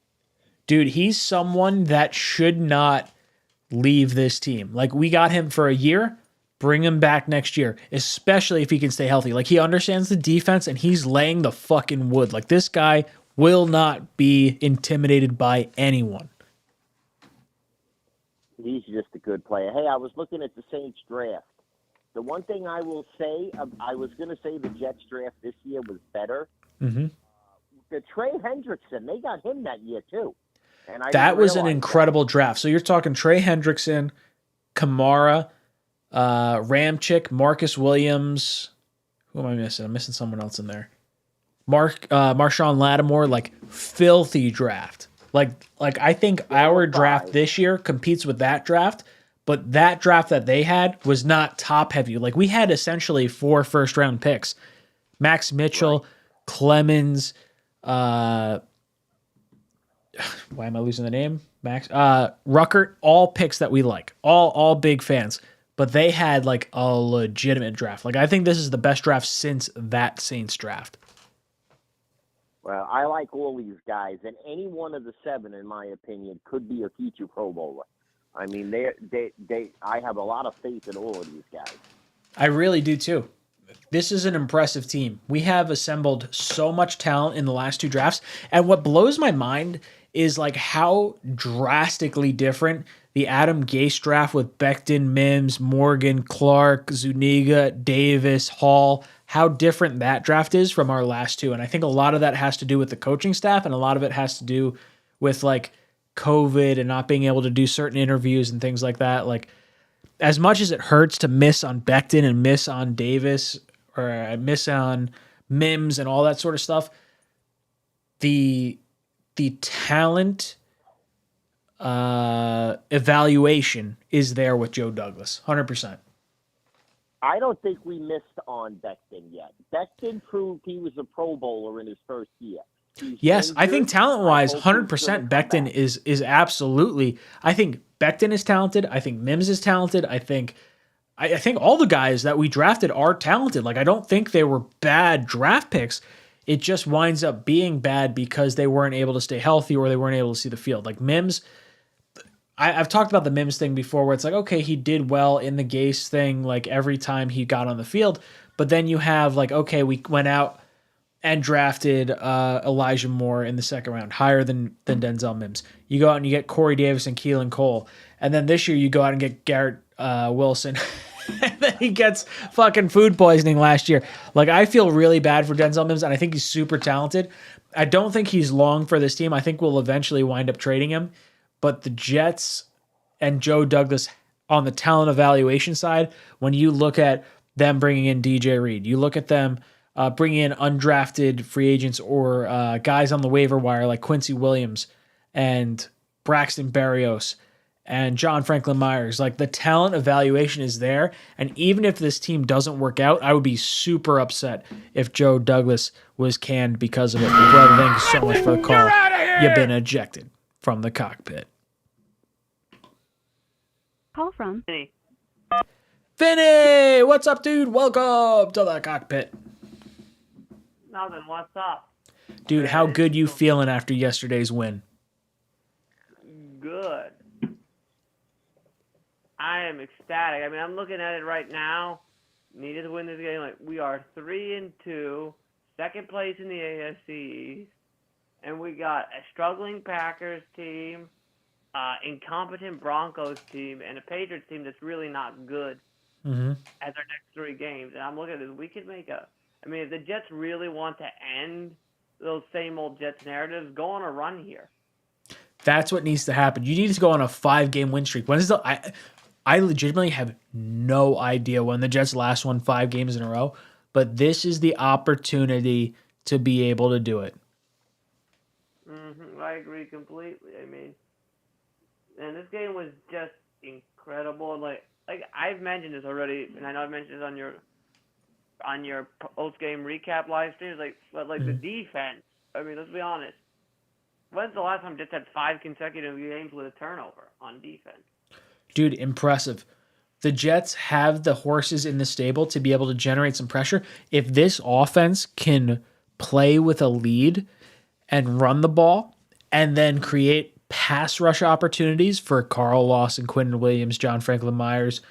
Dude, he's someone that should not leave this team. Like, we got him for a year. bring him back next year, especially if he can stay healthy. Like, he understands the defense and he's laying the fucking wood. Like, this guy will not be intimidated by anyone. He's just a good player. Hey, I was looking at the Saints draft. The one thing I will say, I was going to say the Jets draft this year was better. Mm-hmm. The Trey Hendrickson, they got him that year too. And That was an incredible draft. So you're talking Trey Hendrickson, Kamara, Ramchick, Marcus Williams. Who am I missing? I'm missing someone else in there. Marshawn Lattimore, like, filthy draft. Like I think our draft this year competes with that draft, but that draft that they had was not top heavy. Like, we had essentially 4 first-round picks. Max Mitchell, Clemens, why am I losing the name? Max Ruckert, all picks that we like. All big fans. But they had like a legitimate draft. Like, I think this is the best draft since that Saints draft. Well, I like all these guys, and any one of the 7, in my opinion, could be a future Pro Bowler. I mean, I have a lot of faith in all of these guys. I really do too. This is an impressive team. We have assembled so much talent in the last 2 drafts, and what blows my mind is like how drastically different the Adam Gase draft with Becton, Mims, Morgan, Clark, Zuniga, Davis, Hall, how different that draft is from our last 2. And I think a lot of that has to do with the coaching staff, and a lot of it has to do with like COVID and not being able to do certain interviews and things like that. Like, as much as it hurts to miss on Becton and miss on Davis or miss on Mims and all that sort of stuff, the talent evaluation is there with Joe Douglas, 100%. I don't think we missed on Becton yet. Becton proved he was a Pro Bowler in his first year. Yes, I think talent-wise, 100% Becton is absolutely. I think Becton is talented. I think Mims is talented. I think all the guys that we drafted are talented. Like, I don't think they were bad draft picks. It just winds up being bad because they weren't able to stay healthy or they weren't able to see the field. Like Mims, I've talked about the Mims thing before where it's like, okay, he did well in the Gase thing, like every time he got on the field. But then you have like, okay, we went out and drafted Elijah Moore in the second round, higher than Denzel Mims. You go out and you get Corey Davis and Keelan Cole. And then this year you go out and get Garrett Wilson. And then he gets fucking food poisoning last year. Like, I feel really bad for Denzel Mims, and I think he's super talented. I don't think he's long for this team. I think we'll eventually wind up trading him. But the Jets and Joe Douglas on the talent evaluation side, when you look at them bringing in DJ Reed, you look at them bringing in undrafted free agents or guys on the waiver wire like Quincy Williams and Braxton Berrios and John Franklin Myers, like the talent evaluation is there. And even if this team doesn't work out, I would be super upset if Joe Douglas was canned because of it. Brother, thank you so much for the call. You've been ejected from the cockpit. Call from Vinny, what's up, dude? Welcome to the cockpit. Nothing, what's up? Dude, how good you feeling after yesterday's win? Good. I am ecstatic. I mean, I'm looking at it right now. Needed to win this game. Like, we are 3-2, second place in the AFC East, and we got a struggling Packers team, incompetent Broncos team, and a Patriots team that's really not good as our next 3 games. And I'm looking at this. We could make I mean, if the Jets really want to end those same old Jets narratives, go on a run here. That's what needs to happen. You need to go on a 5-game win streak. When is I legitimately have no idea when the Jets last won 5 games in a row, but this is the opportunity to be able to do it. I agree completely. I mean, and this game was just incredible. Like I've mentioned this already, and I know I've mentioned this on your post-game recap live streams. But the defense. I mean, let's be honest. When's the last time Jets had 5 consecutive games with a turnover on defense? Dude, impressive. The Jets have the horses in the stable to be able to generate some pressure. If this offense can play with a lead and run the ball and then create pass rush opportunities for Carl Lawson, Quinnen Williams, John Franklin Myers,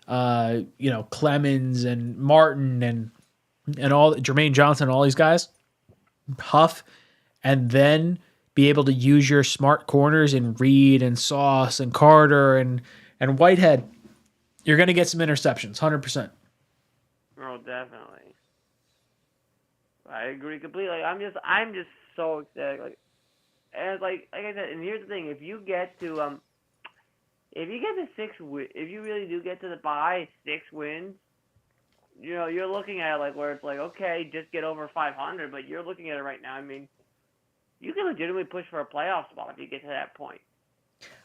Clemens and Martin and all Jermaine Johnson, all these guys, Huff, and then be able to use your smart corners in Reed and Sauce and Carter and Whitehead, you're going to get some interceptions, 100%. Oh, definitely. I agree completely. I'm just so ecstatic. Like I said, and here's the thing: if you get to 6 wins, if you really do get to the bye 6 wins, you're looking at it like where it's like, okay, just get over 500. But you're looking at it right now. I mean, you can legitimately push for a playoff spot if you get to that point.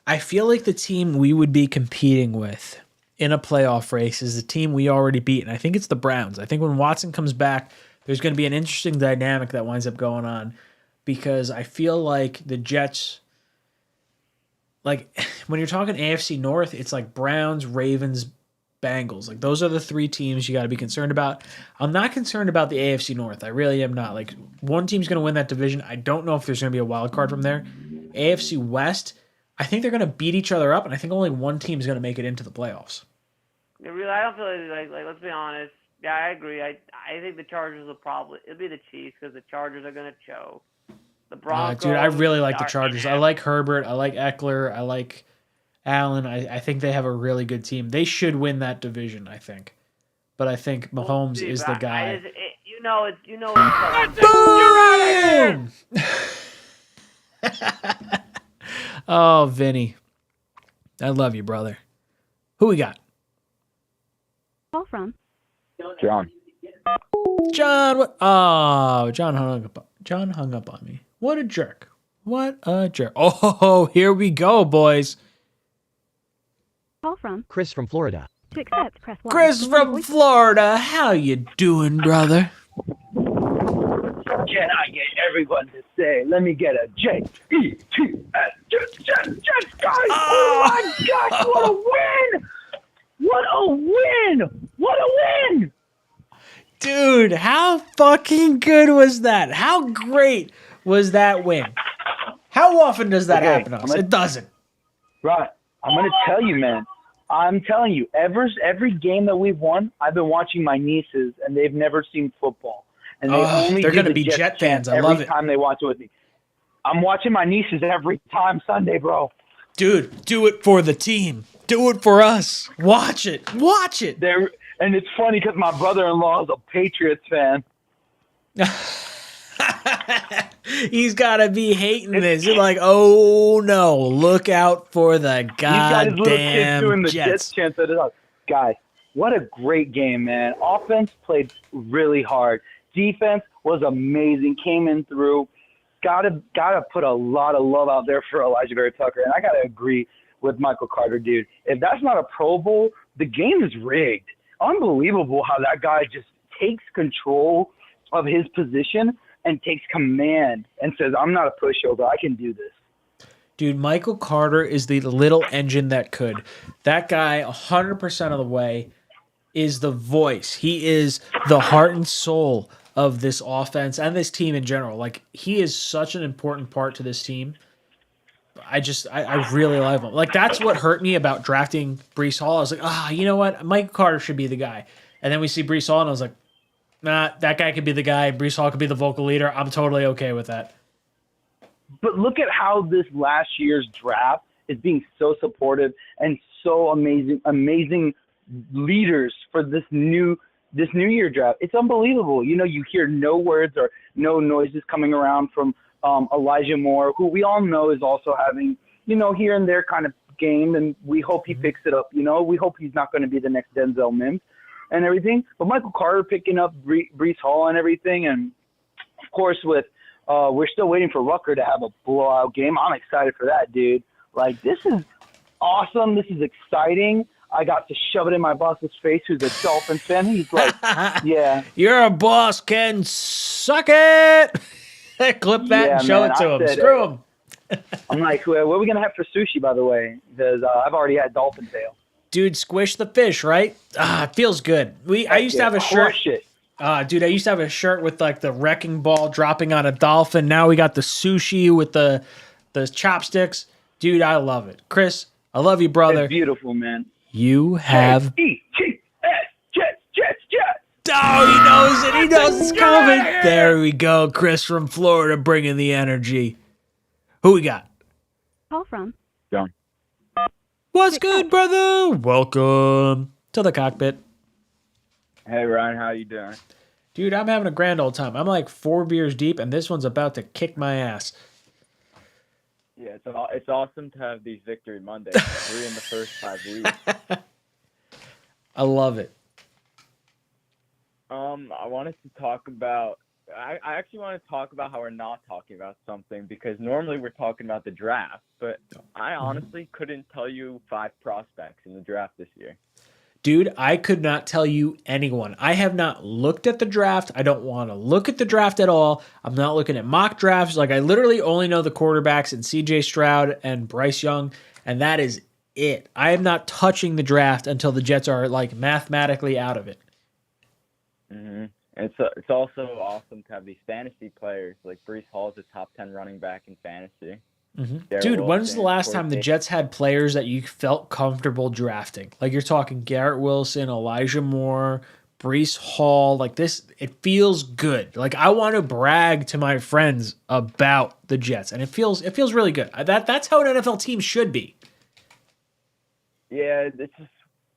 I feel like the team we would be competing with in a playoff race is the team we already beat, and I think it's the Browns. I think when Watson comes back, there's going to be an interesting dynamic that winds up going on because I feel like the Jets, like when you're talking AFC North, it's like Browns, Ravens, Bengals. Like those are the 3 teams you got to be concerned about. I'm not concerned about the AFC North. I really am not. Like one team's going to win that division. I don't know if there's going to be a wild card from there. AFC West, I think they're going to beat each other up, and I think only one team is going to make it into the playoffs. Really, I don't feel like let's be honest. Yeah, I agree. I think the Chargers it'll be the Chiefs because the Chargers are going to choke. The Broncos. Dude, I really like the Chargers. I like Herbert. I like Eckler. I like Allen. I think they have a really good team. They should win that division, I think. But I think Mahomes is the guy. It's Boom! Oh, Vinny. I love you, brother. Who we got? Call from. John. John, what? Oh, John hung up on me. What a jerk. What a jerk. Oh, here we go, boys. Call from. Chris from Florida. To accept, press 1. Chris from Florida. How you doing, brother? Can I get everyone to say, let me get a J-E-T-S, Jets, guys! Oh my gosh, what a win! What a win! What a win! Dude, how fucking good was that? How great was that win? How often does that happen to us? It doesn't. Right. I'm going to tell you, man. I'm telling you, every game that we've won, I've been watching my nieces, and they've never seen football. And they're going to be Jet fans. I love it. Every time they watch it with me. I'm watching my nieces every time Sunday, bro. Dude, do it for the team. Do it for us. Watch it. Watch it. And it's funny because my brother-in-law is a Patriots fan. He's got to be hating this. He's like, oh, no. Look out for the goddamn Jets. He's got his little kids doing the Jets chants at it up. Guys, what a great game, man. Offense played really hard. Defense was amazing. Came in through. Gotta put a lot of love out there for Elijah Vera Tucker. And I got to agree with Michael Carter, dude. If that's not a Pro Bowl, the game is rigged. Unbelievable how that guy just takes control of his position and takes command and says, I'm not a pushover. I can do this. Dude, Michael Carter is the little engine that could. That guy, 100% of the way, is the voice. He is the heart and soul of this offense and this team in general. Like, he is such an important part to this team. I really love him. Like, that's what hurt me about drafting Breece Hall. I was like, you know what? Michael Carter should be the guy. And then we see Breece Hall, and I was like, nah, that guy could be the guy. Breece Hall could be the vocal leader. I'm totally okay with that. But look at how this last year's draft is being so supportive and so amazing leaders for this new year draft. It's unbelievable. You know, you hear no words or no noises coming around from Elijah Moore, who we all know is also having, here and there kind of game, and we hope he picks it up. We hope he's not going to be the next Denzel Mims and everything. But Michael Carter picking up Breece Hall and everything, and of course with we're still waiting for Rucker to have a blowout game. I'm excited for that, dude. Like, this is awesome. This is exciting. I got to shove it in my boss's face, who's a Dolphins fan. He's like, yeah. You're a boss, Ken. Suck it. Clip that and show it to him. Screw him. I'm like, what are we going to have for sushi, by the way? Because I've already had dolphin tail. Dude, squish the fish, right? It feels good. I used to have a shirt. Dude, I used to have a shirt with like the wrecking ball dropping on a dolphin. Now we got the sushi with the chopsticks. Dude, I love it. Chris, I love you, brother. It's beautiful, man. You have. Jets. Oh, he knows it. He knows it's coming. There we go. Chris from Florida bringing the energy. Who we got? Call from. John. What's good, brother? Welcome to the cockpit. Hey, Ryan, how you doing? Dude, I'm having a grand old time. I'm like 4 beers deep, and this one's about to kick my ass. Yeah, it's awesome to have these Victory Mondays. 3 in the first 5 weeks. I love it. I wanted to talk about. I actually want to talk about how we're not talking about something because normally we're talking about the draft, but I honestly couldn't tell you 5 prospects in the draft this year. Dude, I could not tell you anyone. I have not looked at the draft. I don't want to look at the draft at all. I'm not looking at mock drafts. Like, I literally only know the quarterbacks and CJ Stroud and Bryce Young, and that is it. I am not touching the draft until the Jets are, like, mathematically out of it. Mm-hmm. It's also awesome to have these fantasy players. Like Breece Hall is a top 10 running back in fantasy. Mm-hmm. Dude, when's the last time the Jets had players that you felt comfortable drafting? Like, you're talking Garrett Wilson, Elijah Moore, Breece Hall. Like, this, it feels good. Like, I want to brag to my friends about the Jets, and it feels really good. That's how an NFL team should be. Yeah, it's just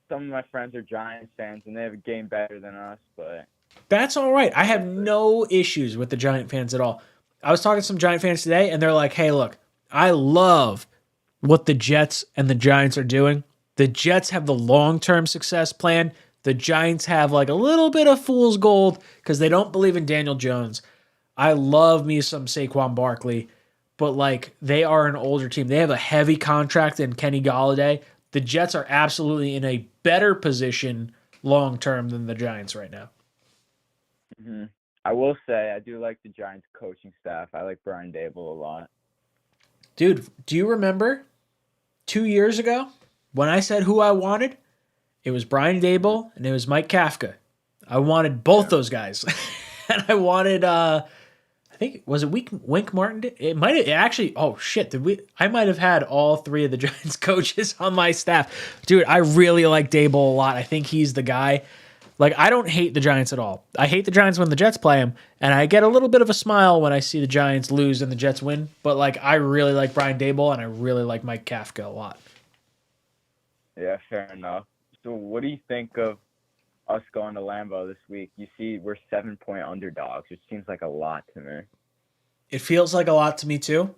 some of my friends are Giants fans, and they have a game better than us, but that's all right. I have no issues with the Giant fans at all. I was talking to some Giant fans today, and they're like, hey, look, I love what the Jets and the Giants are doing. The Jets have the long-term success plan. The Giants have like a little bit of fool's gold because they don't believe in Daniel Jones. I love me some Saquon Barkley, but like they are an older team. They have a heavy contract in Kenny Golladay. The Jets are absolutely in a better position long-term than the Giants right now. Mm-hmm. I will say I do like the Giants coaching staff. I like Brian Dable a lot. Dude, do you remember 2 years ago when I said who I wanted? It was Brian Dable and it was Mike Kafka. I wanted both those guys. And I wanted, I think, was it Wink Martin? It might have actually, oh shit, I might have had all 3 of the Giants coaches on my staff. Dude, I really like Dable a lot. I think he's the guy. Like, I don't hate the Giants at all. I hate the Giants when the Jets play them, and I get a little bit of a smile when I see the Giants lose and the Jets win. But, like, I really like Brian Dable, and I really like Mike Kafka a lot. Yeah, fair enough. So what do you think of us going to Lambeau this week? You see we're 7-point underdogs, which seems like a lot to me. It feels like a lot to me, too.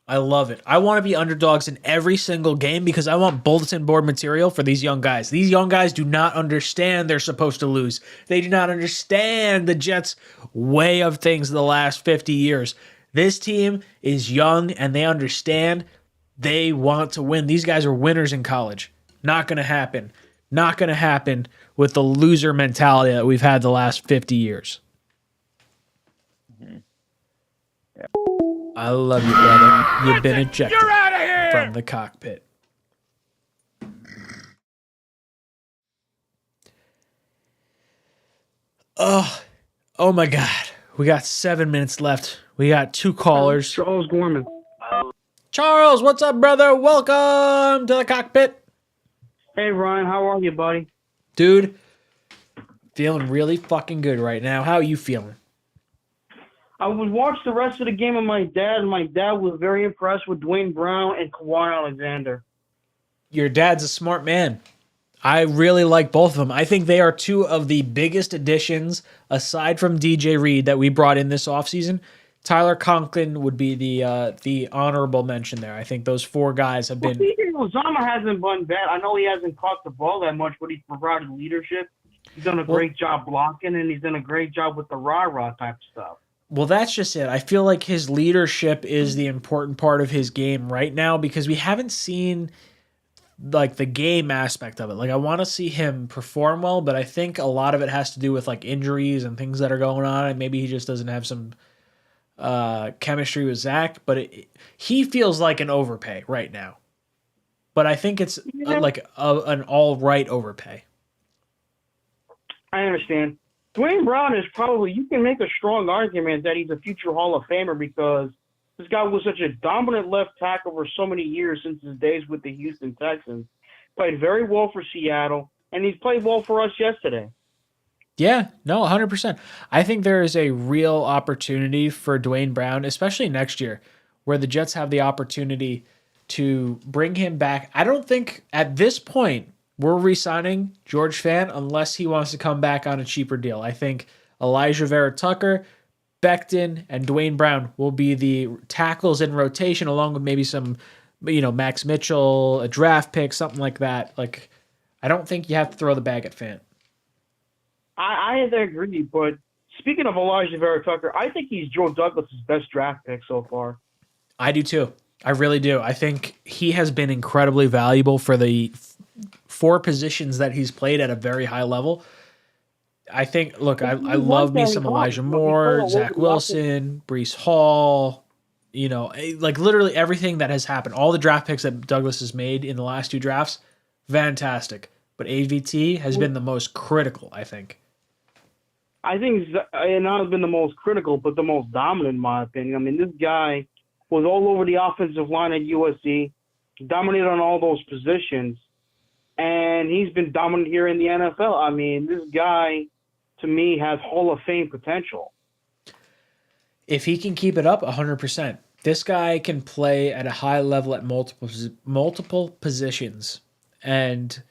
I love it. I want to be underdogs in every single game because I want bulletin board material for these young guys. These young guys do not understand they're supposed to lose. They do not understand the Jets' way of things the last 50 years. This team is young and they understand they want to win. These guys are winners in college. Not going to happen. Not going to happen with the loser mentality that we've had the last 50 years. Mm-hmm. Yeah. I love you, brother. You've been ejected You're out of here! from the cockpit. Oh my God. We got 7 minutes left. We got 2 callers. Charles Gorman. Charles, what's up, brother? Welcome to the cockpit. Hey, Ryan. How are you, buddy? Dude, feeling really fucking good right now. How are you feeling? I would watch the rest of the game with my dad, and my dad was very impressed with Dwayne Brown and Kawhi Alexander. Your dad's a smart man. I really like both of them. I think they are 2 of the biggest additions, aside from DJ Reed, that we brought in this offseason. Tyler Conklin would be the honorable mention there. I think those 4 guys have been... CJ Uzomah hasn't been bad. I know he hasn't caught the ball that much, but he's provided leadership. He's done a great job blocking, and he's done a great job with the rah-rah type stuff. Well, that's just it. I feel like his leadership is the important part of his game right now because we haven't seen like the game aspect of it. Like, I want to see him perform well, but I think a lot of it has to do with like injuries and things that are going on, and maybe he just doesn't have some chemistry with Zach. But he feels like an overpay right now. But I think it's an all right overpay. I understand. Dwayne Brown is probably, you can make a strong argument that he's a future Hall of Famer because this guy was such a dominant left tackle for so many years since his days with the Houston Texans. played very well for Seattle, and he's played well for us yesterday. Yeah, no, 100%. I think there is a real opportunity for Dwayne Brown, especially next year, where the Jets have the opportunity to bring him back. I don't think at this point we're re-signing George Fant unless he wants to come back on a cheaper deal. I think Elijah Vera-Tucker, Becton, and Dwayne Brown will be the tackles in rotation, along with maybe some, Max Mitchell, a draft pick, something like that. Like, I don't think you have to throw the bag at Fant. I agree, but speaking of Elijah Vera-Tucker, I think he's Joe Douglas's best draft pick so far. I do too. I really do. I think he has been incredibly valuable for the four positions that he's played at a very high level. I think, look, I love me some Elijah Moore, Zach Wilson, Breece Hall, like literally everything that has happened. All the draft picks that Douglas has made in the last two drafts, fantastic. But AVT has been the most critical, I think. I think he's not been the most critical, but the most dominant, in my opinion. I mean, this guy was all over the offensive line at USC, dominated on all those positions, and he's been dominant here in the NFL. I mean, this guy, to me, has Hall of Fame potential. If he can keep it up, 100%. This guy can play at a high level at multiple positions, and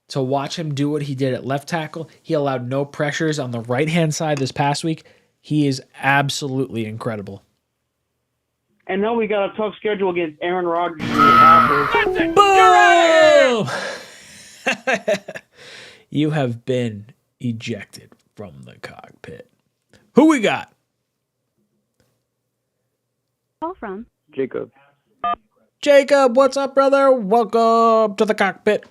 to watch him do what he did at left tackle, he allowed no pressures on the right-hand side this past week. He is absolutely incredible. And now we got a tough schedule against Aaron Rodgers and the Packers. Boom! You have been ejected from the cockpit. Who we got? Call from Jacob. Jacob, what's up, brother? Welcome to the cockpit.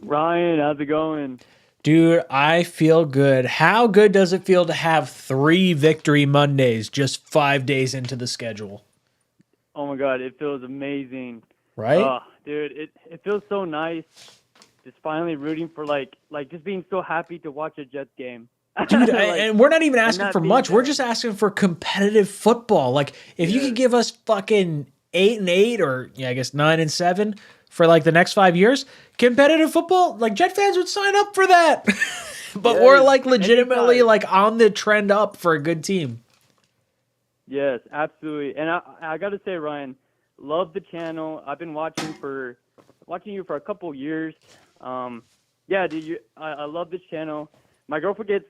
Ryan, how's it going? Dude, I feel good. How good does it feel to have 3 Victory Mondays just 5 days into the schedule? Oh my God, it feels amazing. Right? Dude, it feels so nice just finally rooting for like just being so happy to watch a Jets game. Dude, and we're not even asking for much. We're just asking for competitive football. Like, if you could give us fucking 8-8 or I guess 9-7 for like the next 5 years, competitive football, like Jet fans would sign up for that. But we're like legitimately like on the trend up for a good team. Yes, absolutely. And I got to say, Ryan, love the channel. I've been watching you for a couple years. Yeah, dude, I love this channel. My girlfriend gets,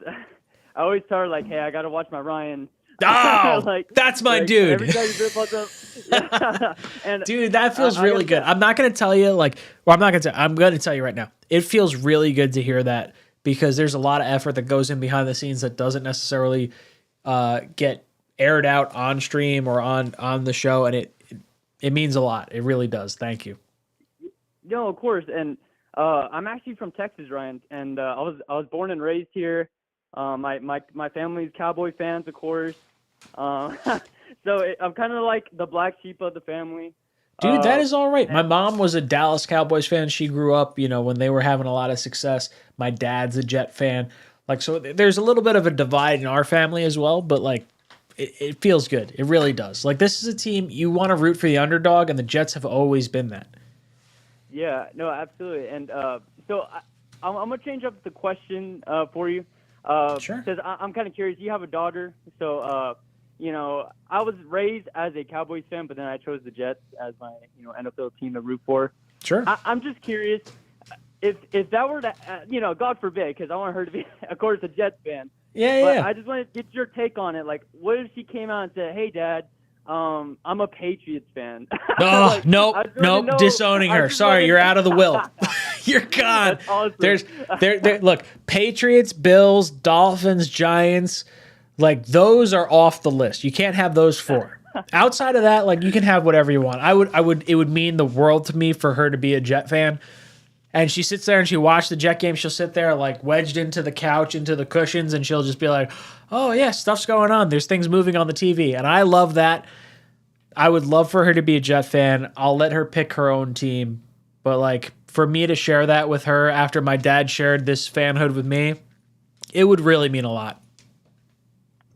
I always tell her like, hey, I got to watch my Ryan. Oh, that's my dude. Every time you rip up the, and, dude, that feels really good. I'm not going to tell you I'm going to tell you right now. It feels really good to hear that because there's a lot of effort that goes in behind the scenes that doesn't necessarily get aired out on stream or on the show. And it means a lot. It really does. Thank you. No, of course. And I'm actually from Texas, Ryan. And I was born and raised here. My family's Cowboy fans, of course. So I'm kind of like the black sheep of the family. Dude, that is all right. My mom was a Dallas Cowboys fan. She grew up, when they were having a lot of success. My dad's a Jet fan. Like, so there's a little bit of a divide in our family as well, but like, it feels good. It really does. Like, this is a team you want to root for the underdog, and the Jets have always been that. Yeah, no, absolutely. And so I'm going to change up the question for you. Sure. Because I'm kind of curious. You have a daughter, so I was raised as a Cowboys fan, but then I chose the Jets as my NFL team to root for. Sure. I'm just curious if that were to God forbid, because I want her to be, of course, a Jets fan. Yeah. I just want to get your take on it. Like, what if she came out and said, "Hey, Dad, I'm a Patriots fan." Oh, nope, disowning her. Sorry, you're out of the will. You're gone. That's awesome. There's look, Patriots, Bills, Dolphins, Giants, like those are off the list. You can't have those 4. Outside of that, like you can have whatever you want. It would mean the world to me for her to be a Jet fan. And she sits there and she watched the Jet game. She'll sit there like wedged into the couch, into the cushions, and she'll just be like, "Oh yeah, stuff's going on. There's things moving on the TV." And I love that. I would love for her to be a Jet fan. I'll let her pick her own team. But like for me to share that with her after my dad shared this fanhood with me, it would really mean a lot.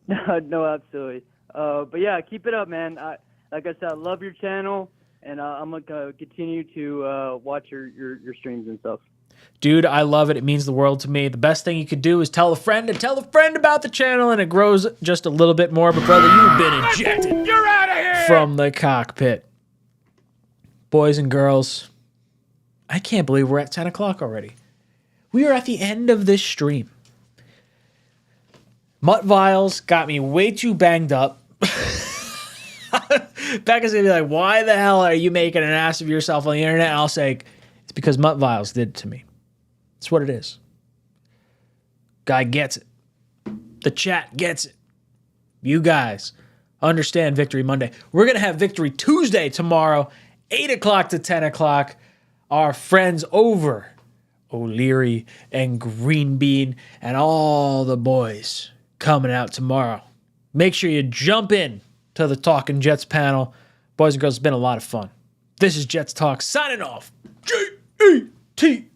No, absolutely. But yeah, keep it up, man. Like I said, I love your channel. and I'm gonna continue to watch your streams and stuff. Dude, I love it. It means the world to me. The best thing you could do is tell a friend and tell a friend about the channel, and it grows just a little bit more. But brother, you've been ejected You're out of here! from the cockpit. Boys and girls, I can't believe we're at 10 o'clock already. We are at the end of this stream. Mutt Viles got me way too banged up. Becca's going to be like, why the hell are you making an ass of yourself on the internet? And I'll say, it's because Mutt Viles did it to me. That's what it is. Guy gets it. The chat gets it. You guys understand Victory Monday. We're going to have Victory Tuesday tomorrow, 8 o'clock to 10 o'clock. Our friends over O'Leary and Green Bean and all the boys coming out tomorrow. Make sure you jump in to the Talking Jets panel. Boys and girls, it's been a lot of fun. This is Jets Talk signing off. Jets.